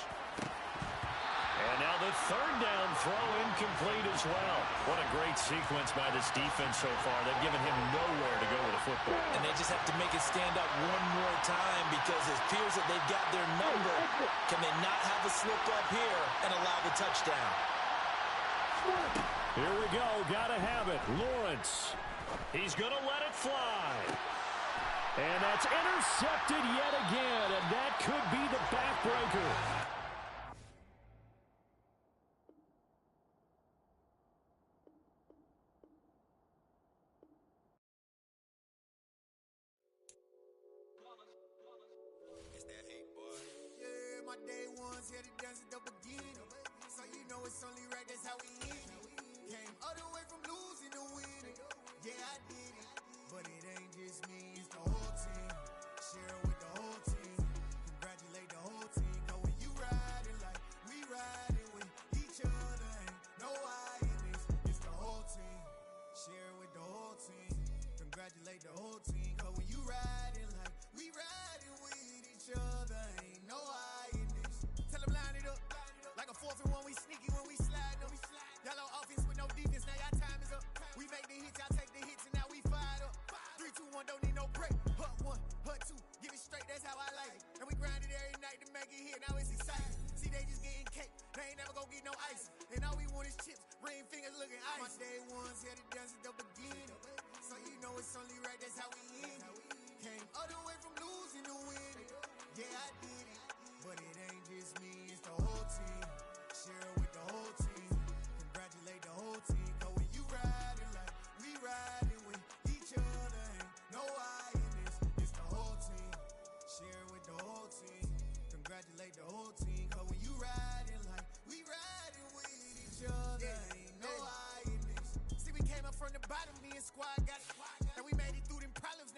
And now the third down throw incomplete as well. What a great sequence by this defense so far. They've given him nowhere to go with the football. And they just have to make it stand up one more time because it appears that they've got their number. Can they not have a slip up here and allow the touchdown? Here we go. Gotta have it. Lawrence. He's going to let it fly. And that's intercepted yet again. And that could be the backbreaker. My day ones here to dance at the beginning. So you know it's only right, that's how we end it. Came all the way from losing to winning. Yeah, I did it. But it ain't just me, it's the whole team. Share it with the whole team. Congratulate the whole team. Cause when you riding like we riding with each other, ain't no I in this. It's the whole team. Share it with the whole team. Congratulate the whole team. Cause when you riding like we riding with each other, ain't no I. Line it up like a 4th and 1. We sneaky when we slide them. Yellow offense with no defense. Now y'all time is up. We make the hits, y'all take the hits, and now we fired up. 3, 2, 1, don't need no break. Hut 1, hut 2, give it straight. That's how I like it. And we grind it every night to make it hit. Now it's exciting. See, they just getting cake. They ain't never gonna get no ice. And all we want is chips, ring fingers, looking ice. My day ones here to dance at the beginning. So you know it's only right. That's how we end it. Came all the way from losing to winning. Yeah, I did it. But it ain't just me, it's the whole team. Share it with the whole team. Congratulate the whole team. Cause when you riding like we riding with each other, ain't no I in this. It's the whole team. Share it with the whole team. Congratulate the whole team. Cause when you riding like we riding with each other, ain't no I in this. See, we came up from the bottom, me and squad got it. And we made it through them problems.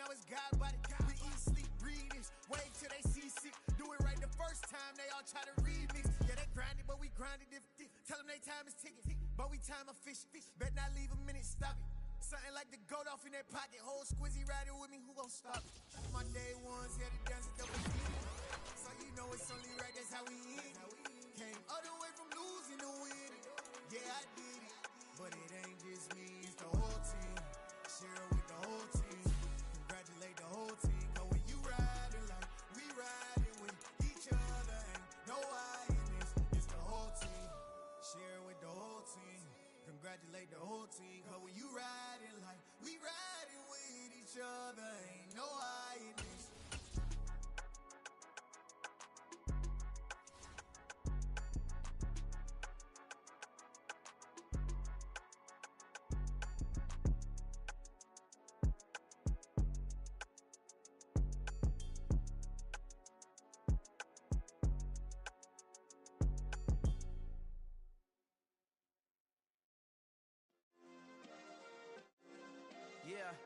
them they all try to remix. Yeah, they grinded, but we grinded different. Tell them they time is ticking, but we time a fish. Bet not leave a minute, stop it. Something like the goat off in their pocket. Whole squizzy riding with me, who gon' stop it? My day ones here to dance at the beginning. So you know it's only right, that's how we end. Came all the way from losing to winning. Yeah, I did it, but it ain't just me, it's the whole team. Share it with the whole team. Congratulate the whole team. Cause when you riding like we riding with each other, ain't no I in this, it's the whole team. Share it with the whole team. Congratulate the whole team. Cause when you riding like we riding with each other, ain't no I in this. Yeah.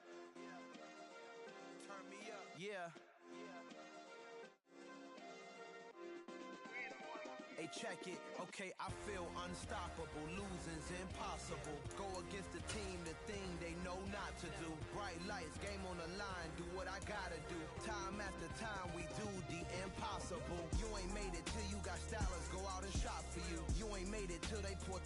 Turn me up. Yeah. Hey, check it. Okay, I feel unstoppable. Losing's impossible. Go against the team, the thing they know not to do. Bright lights, game on the line. Do what I gotta do. Time after time, we do the impossible. You ain't made it till you got stylers go out and shop for you. You ain't made it till they put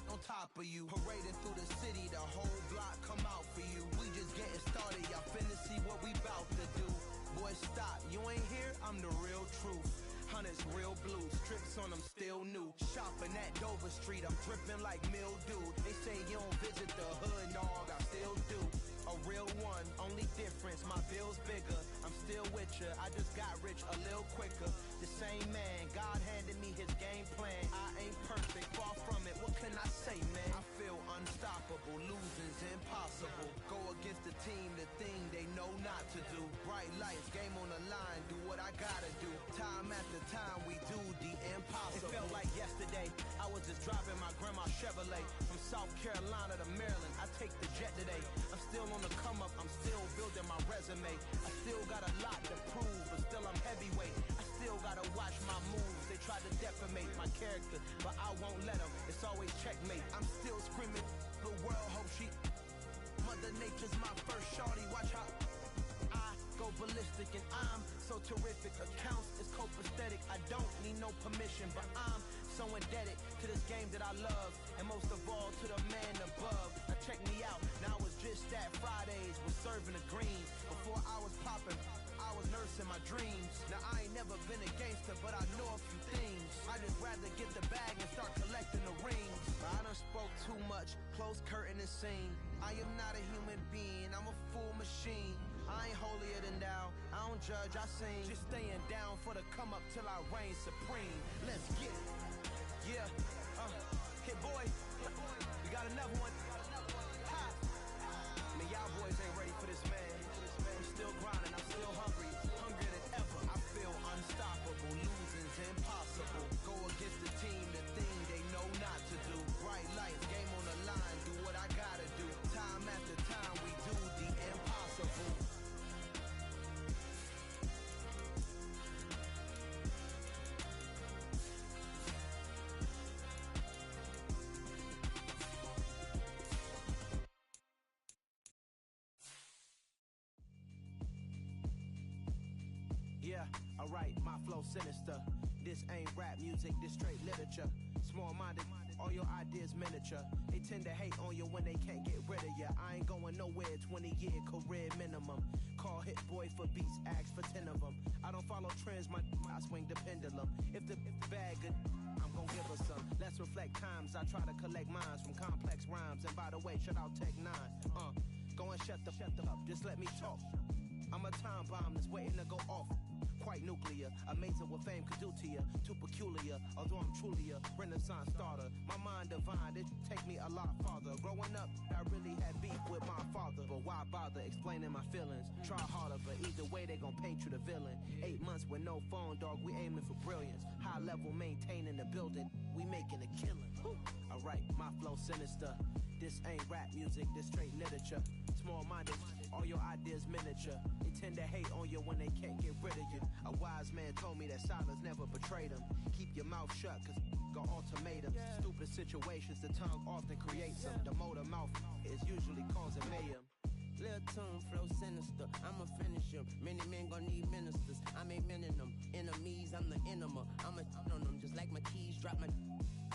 on top of you. Parading through the city, the whole block come out for you. We just getting started, y'all finna see what we bout to do. Boy, stop, you ain't here, I'm the real truth. Hunters real blue, strips on them still new. Shopping at Dover Street, I'm dripping like mildew. They say you don't visit the hood, dog, I still do. A real one, only difference, my bill's bigger. I'm still with ya, I just got rich a little quicker. The same man, God handed me his game plan. I ain't perfect, far from it, what can I say, man? I feel unstoppable, losing's impossible. Go against the team, the thing they know not to do. Bright lights, game on the line, do what I gotta do. Time after time, we do the impossible. It felt like yesterday, I was just driving my grandma's Chevrolet. From South Carolina to Maryland, I take the jet today. I'm still on the come up, I'm still building my resume. I still got a lot to prove, but still I'm heavyweight. I still gotta watch my moves. They try to defamate my character, but I won't let them. It's always checkmate. I'm still screaming, the world hope she. Mother Nature's my first shorty, watch how I go ballistic and I'm so terrific. Accounts is copacetic, I don't need no permission, but I'm so indebted to this game that I love, and most of all to the man above. Now check me out, now it's just that Fridays was serving the greens. Before I was popping, I was nursing my dreams. Now I ain't never been a gangster, but I know a few things. I just rather get the bag and start collecting the rings. I done spoke too much, close curtain and scene. I am not a human being, I'm a full machine. I ain't holier than thou, I don't judge, I sing. Just staying down for the come up till I reign supreme. Let's get it. Yeah, hit boy, we got another one. Ha! Man, y'all boys ain't ready for this, man. I'm still grinding, I'm still hungry, hungrier than ever. I feel unstoppable, losing's impossible. Go against the team, the thing they know not to do. Bright lights, game on the line, do what I gotta do. Time after time, we do the impossible. Yeah, alright, my flow sinister. This ain't rap music, this straight literature. Small-minded, all your ideas miniature. They tend to hate on you when they can't get rid of you. I ain't going nowhere, 20-year career minimum. Call Hit Boy for beats, ask for 10 of them. I don't follow trends, I swing the pendulum. If the bag good, I'm gon' give her some. Let's reflect times, I try to collect minds from complex rhymes. And by the way, shout out Tech 9. Go and shut the up, just let me talk. I'm a time bomb that's waiting to go off. Quite nuclear, amazing what fame could do to you. Too peculiar, although I'm truly a renaissance starter. My mind divine, it take me a lot farther. Growing up, I really had beef with my father. But why bother explaining my feelings? Try harder, but either way they gon' paint you the villain. 8 months with no phone, dog, we aiming for brilliance. High level maintaining the building, we making a killing. Alright, my flow sinister. This ain't rap music, this straight literature. Small-minded, All your ideas miniature. They tend to hate on you when they can't get rid of you. A wise man told me that silence never betrayed him. Keep your mouth shut, cause got ultimatums. Stupid situations, the tongue often creates them. The motor mouth is usually causing mayhem. Lil' tune flow sinister, I'ma finish him. Many men gon' need ministers, I'm aiming them. Enemies, I'm the enema. I'ma on them just like my keys, drop my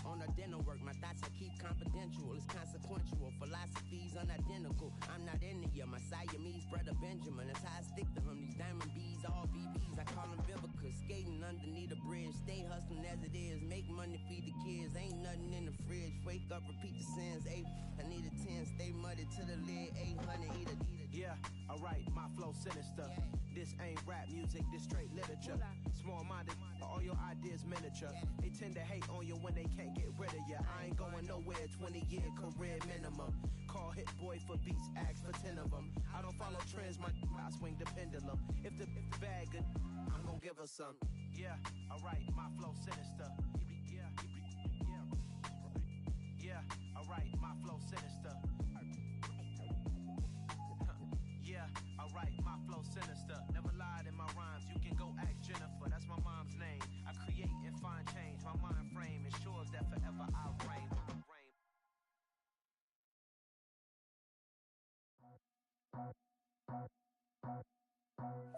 on a dinner work. My thoughts I keep confidential, it's consequential. Philosophies unidentical, I'm not in it yet. My Siamese brother Benjamin, that's how I stick to him. These diamond bees, all BBs, I call them Vivica. Skating underneath the bridge, stay hustling as it is. Make money, feed the kids, ain't nothing in the fridge. Wake up, repeat the sins, I need a 10, stay muddy to the lid, 800, eat a. Yeah, alright, my flow sinister. This ain't rap music, this straight literature. Small-minded, all your ideas miniature. They tend to hate on you when they can't get rid of you. I ain't going nowhere, 20-year career minimum. Call Hit Boy for beats, ask for 10 of them. I don't follow trends, I swing the pendulum. If the bag good, I'm gonna give her some. Yeah, alright, my flow sinister. Yeah, alright, my flow sinister. Yeah, alright, my flow sinister. Never lied in my rhymes, you can go ask Jennifer. That's my mom's name. I create and find change. My mind frame ensures that forever I reign.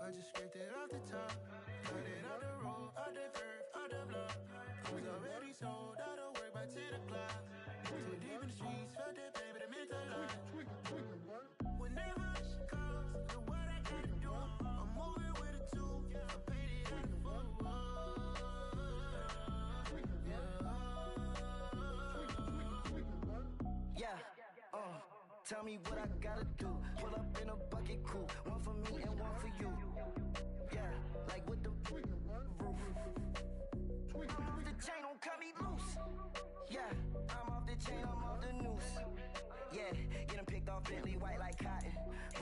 I just scraped it off the top, cut it on the road, on the curve, on the block. I was already sold out of work by 10 o'clock. Too deep in the streets, felt that pain, but it meant a lot. Whenever she calls, do what I gotta do. I'm moving with a two, I paid it out the foot. Yeah, tell me what I gotta do. Pull up in a bucket coupe, one for me and one for you. Yeah, like with the roof. I'm off the chain, don't cut me loose. Yeah, I'm off the chain, I'm off the noose. Yeah, get them picked off Bentley, white like cotton.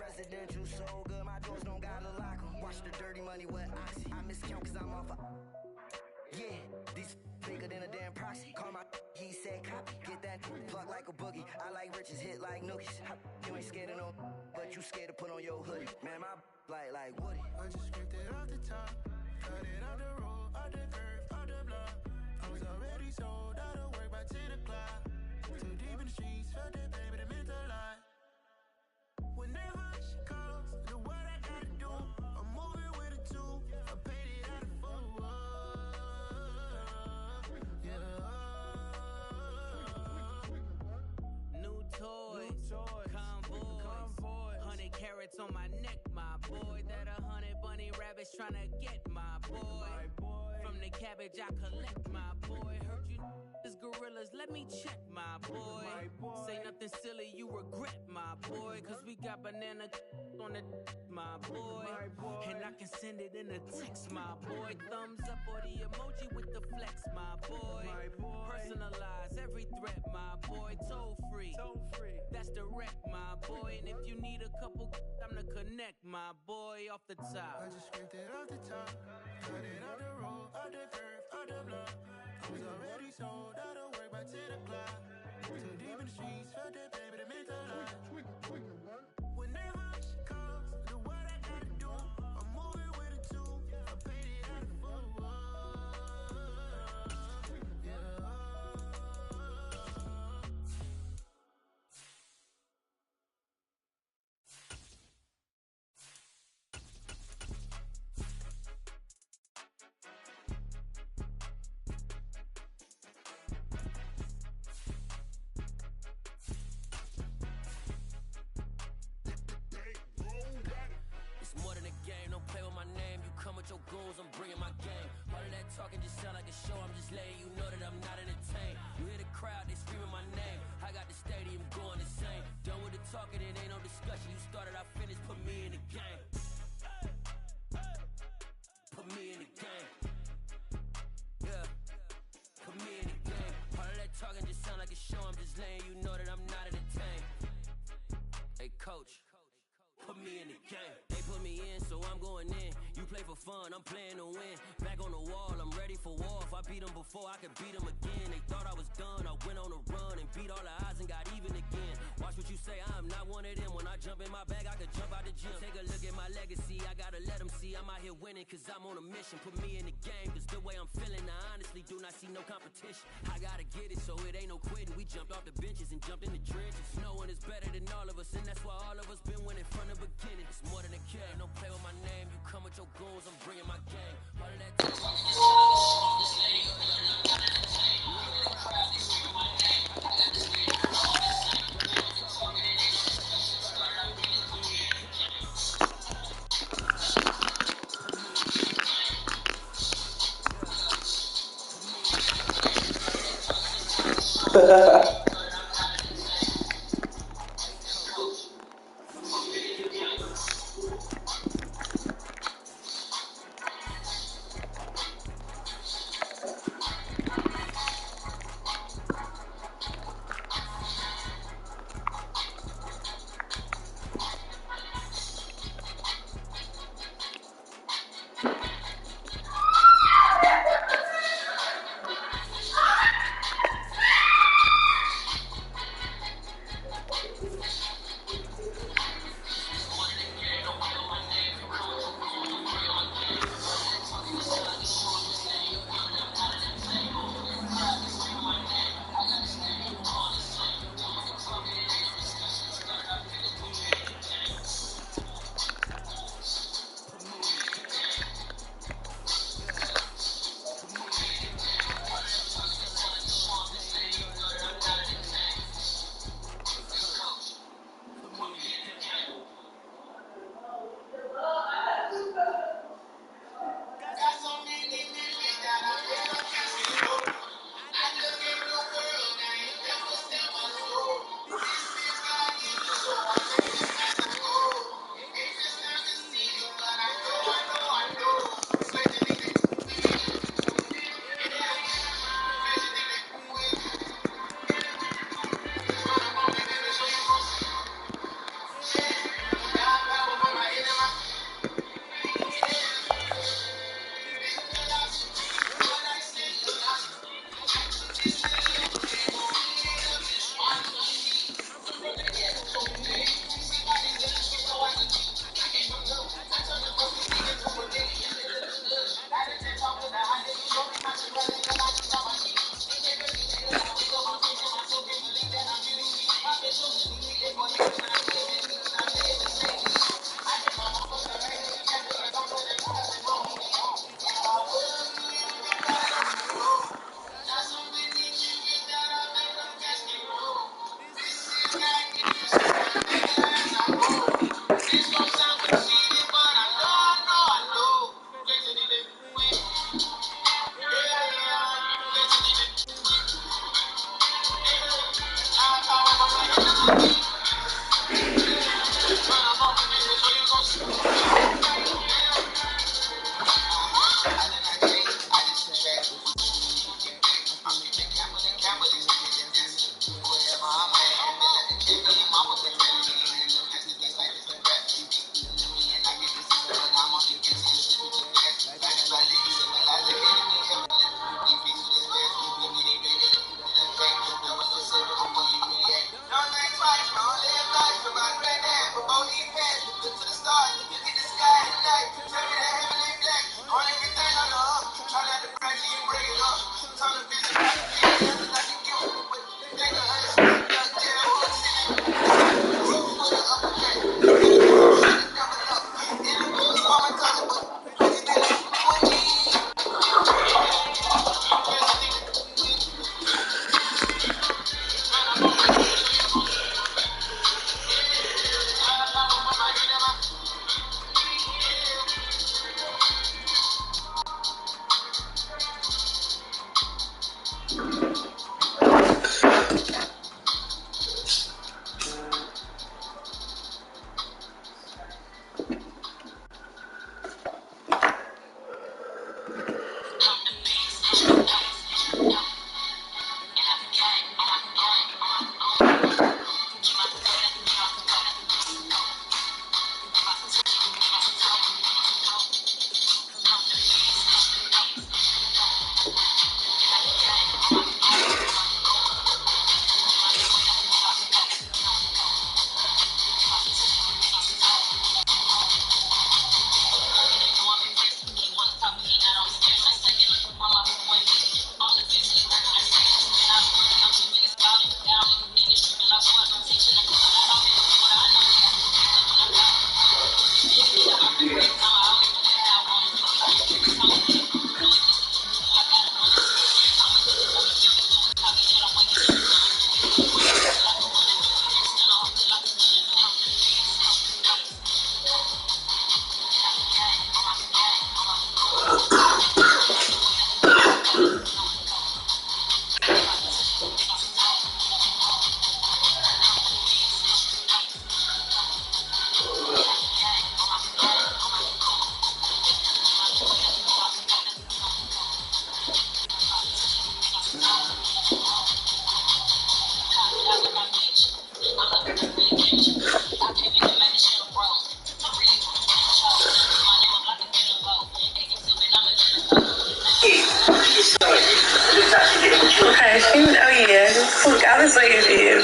Residential so good, my doors don't gotta lock them. Watch the dirty money with oxy. I miscount cause I'm off a. Yeah, these bigger than a damn proxy. Call my he said copy. Get that plug like a boogie. I like riches, hit like nookies. You ain't scared of no, but you scared to put on your hoodie. Man, my like Woody. I just scraped it off the top, cut it on the road, on the curve, on the block. I was already sold out of work by 10 o'clock. Too deep in the streets, felt that pain, but it meant a lot. Whenever she calls, do what I gotta do. I'm moving with a two, I paid it out of foot. New toys, convoys, 100 carats on my neck, my boy. That 100 bunny rabbits tryna get my boy. From the cabbage I collect, my boy. Heard you is gorillas, let me check, my boy. Say nothing silly, you regret, my boy. Cause we got banana on the my boy. And I can send it in a text, my boy. Thumbs up or the emoji with the flex, my boy. Personalize every threat, my boy. Toll free, that's direct, my boy. And if you need a couple, I'm the connect, my boy. Off the top, I just scraped it off the top, cut it on the road, on the curve, on the block. I was already sold out of work by 10 o'clock. Too deep in the streets, felt that pain, but it meant a lot. Whenever she calls, do what I gotta do. I'm moving with a two, I paid it out of foot. Your goals, I'm bringing my game. All of that talking just sound like a show. I'm just letting you know that I'm not entertained. You hear the crowd, they screaming my name. I got the stadium going insane. Done with the talking, it ain't no discussion. You started, I finished, put me in the game. Put me in the game. Yeah, put me in the game. All of that talking just sound like a show. I'm just letting you know that I'm not entertained. Hey coach, put me in the game. They put me in, so I'm going in. You play for fun, I'm playing to win. Back on the wall, I'm ready for war. If I beat them before, I could beat them again. They thought I was done, I went on a run and beat all the odds and got even again. Watch what you say, I'm not one of them. When I jump in my bag, I could jump out the Take a look at my legacy, I gotta let them see I'm out here winning, cause I'm on a mission. Put me in the game, cause the way I'm feeling, I honestly do not see no competition. I gotta get it, so it ain't no quitting. We jumped off the benches and jumped in the trenches. No one is better than all of us, and that's why all of us been winning from the beginning. It's more than a care, don't play with my name. You come with your goons, I'm bringing my game. All of that Okay, oh yeah. Look, I was waiting for you.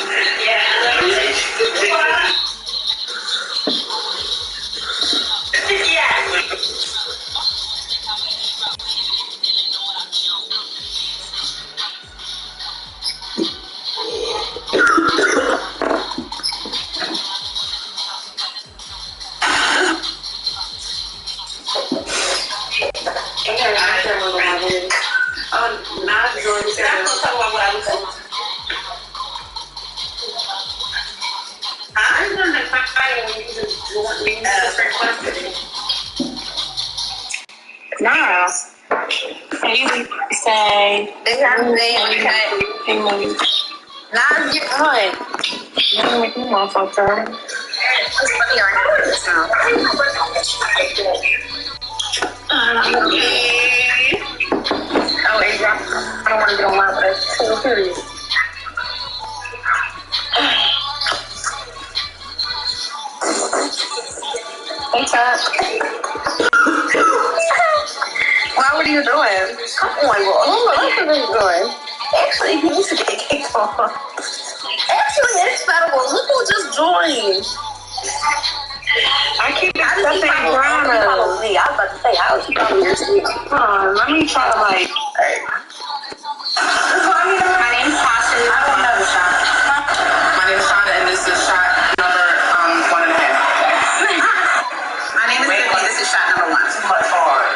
No. Can you say they have a day on cut? Nah, get one. You don't make me motherfucker. It's funny on this now. Oh, wait, I don't want to get on my but it's so serious. Hey, Chuck. What are you doing? Oh my God. What are you doing? Actually, he needs to get kicked off. Actually, it's Federal. Look who just joined. I keep accepting Brana. I was about to say, how is he probably your sleep? Hold on, let me try to like. My name's Tasha. I don't know the shot. My name's Shonda, and this is shot number 1.5. My name is Tiffany. This is shot number 1. Too much hard.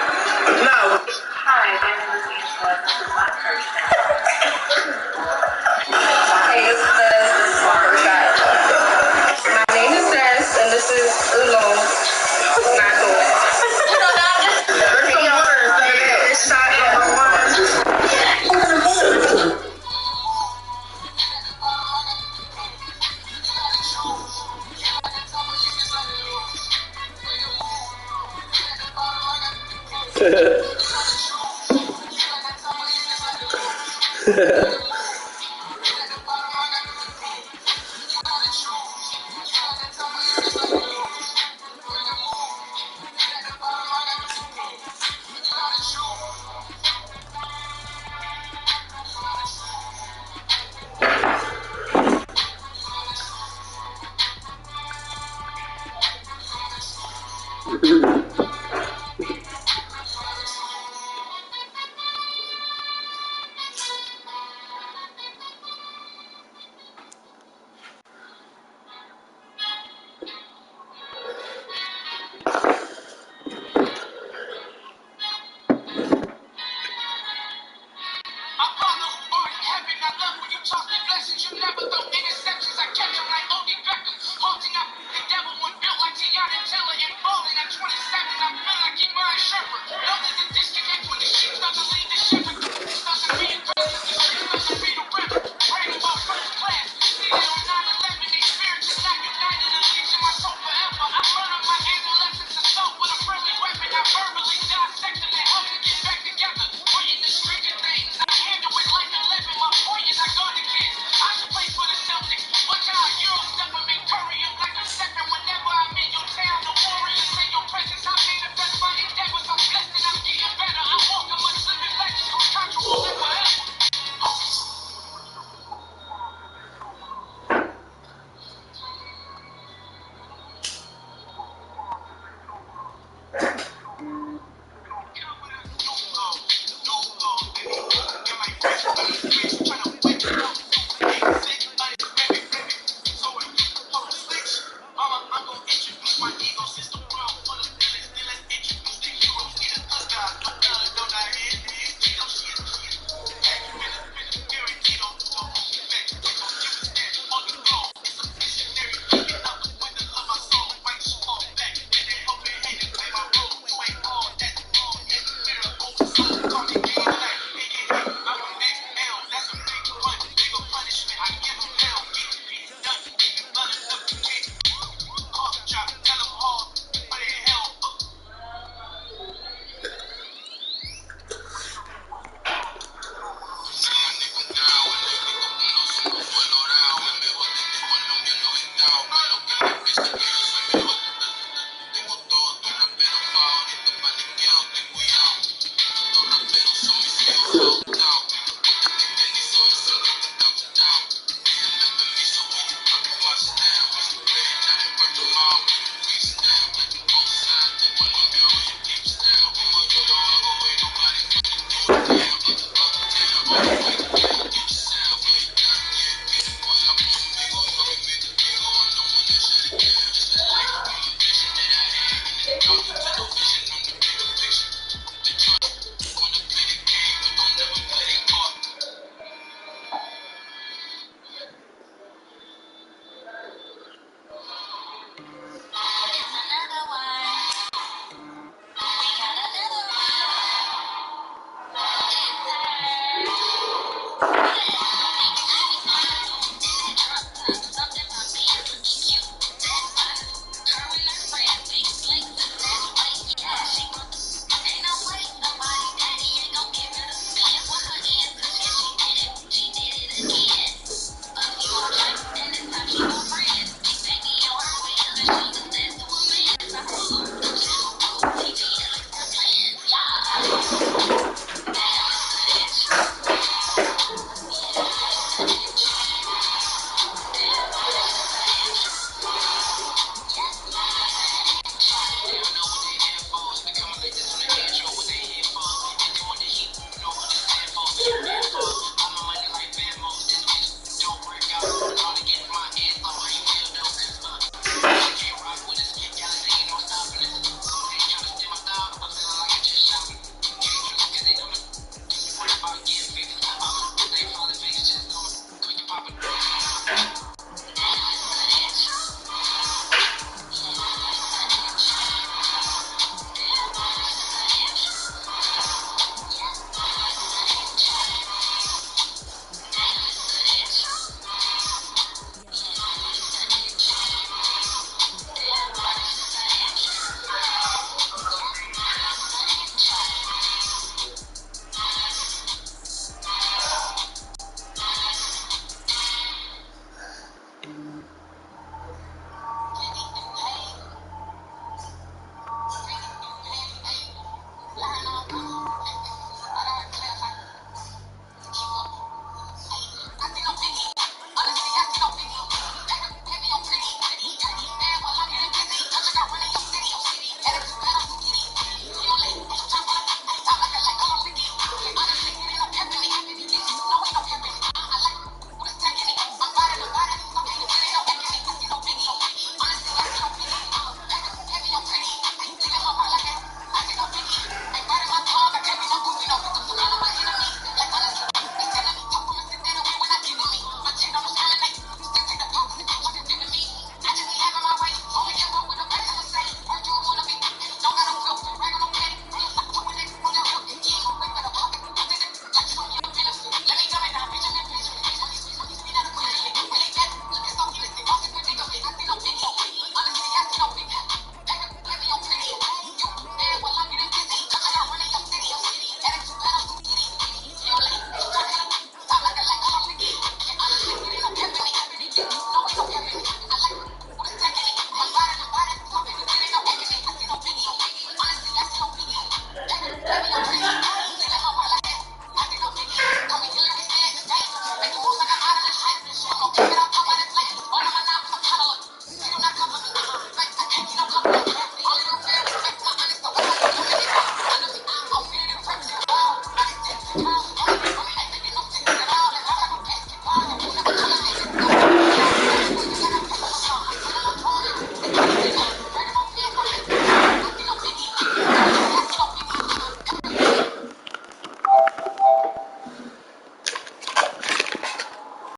No. Hi, my name is Angela. This is my first shot. Hey, this is my first shot. My name is Jess, and this is Ulon. Not doing it. There's some words that is shot number 1.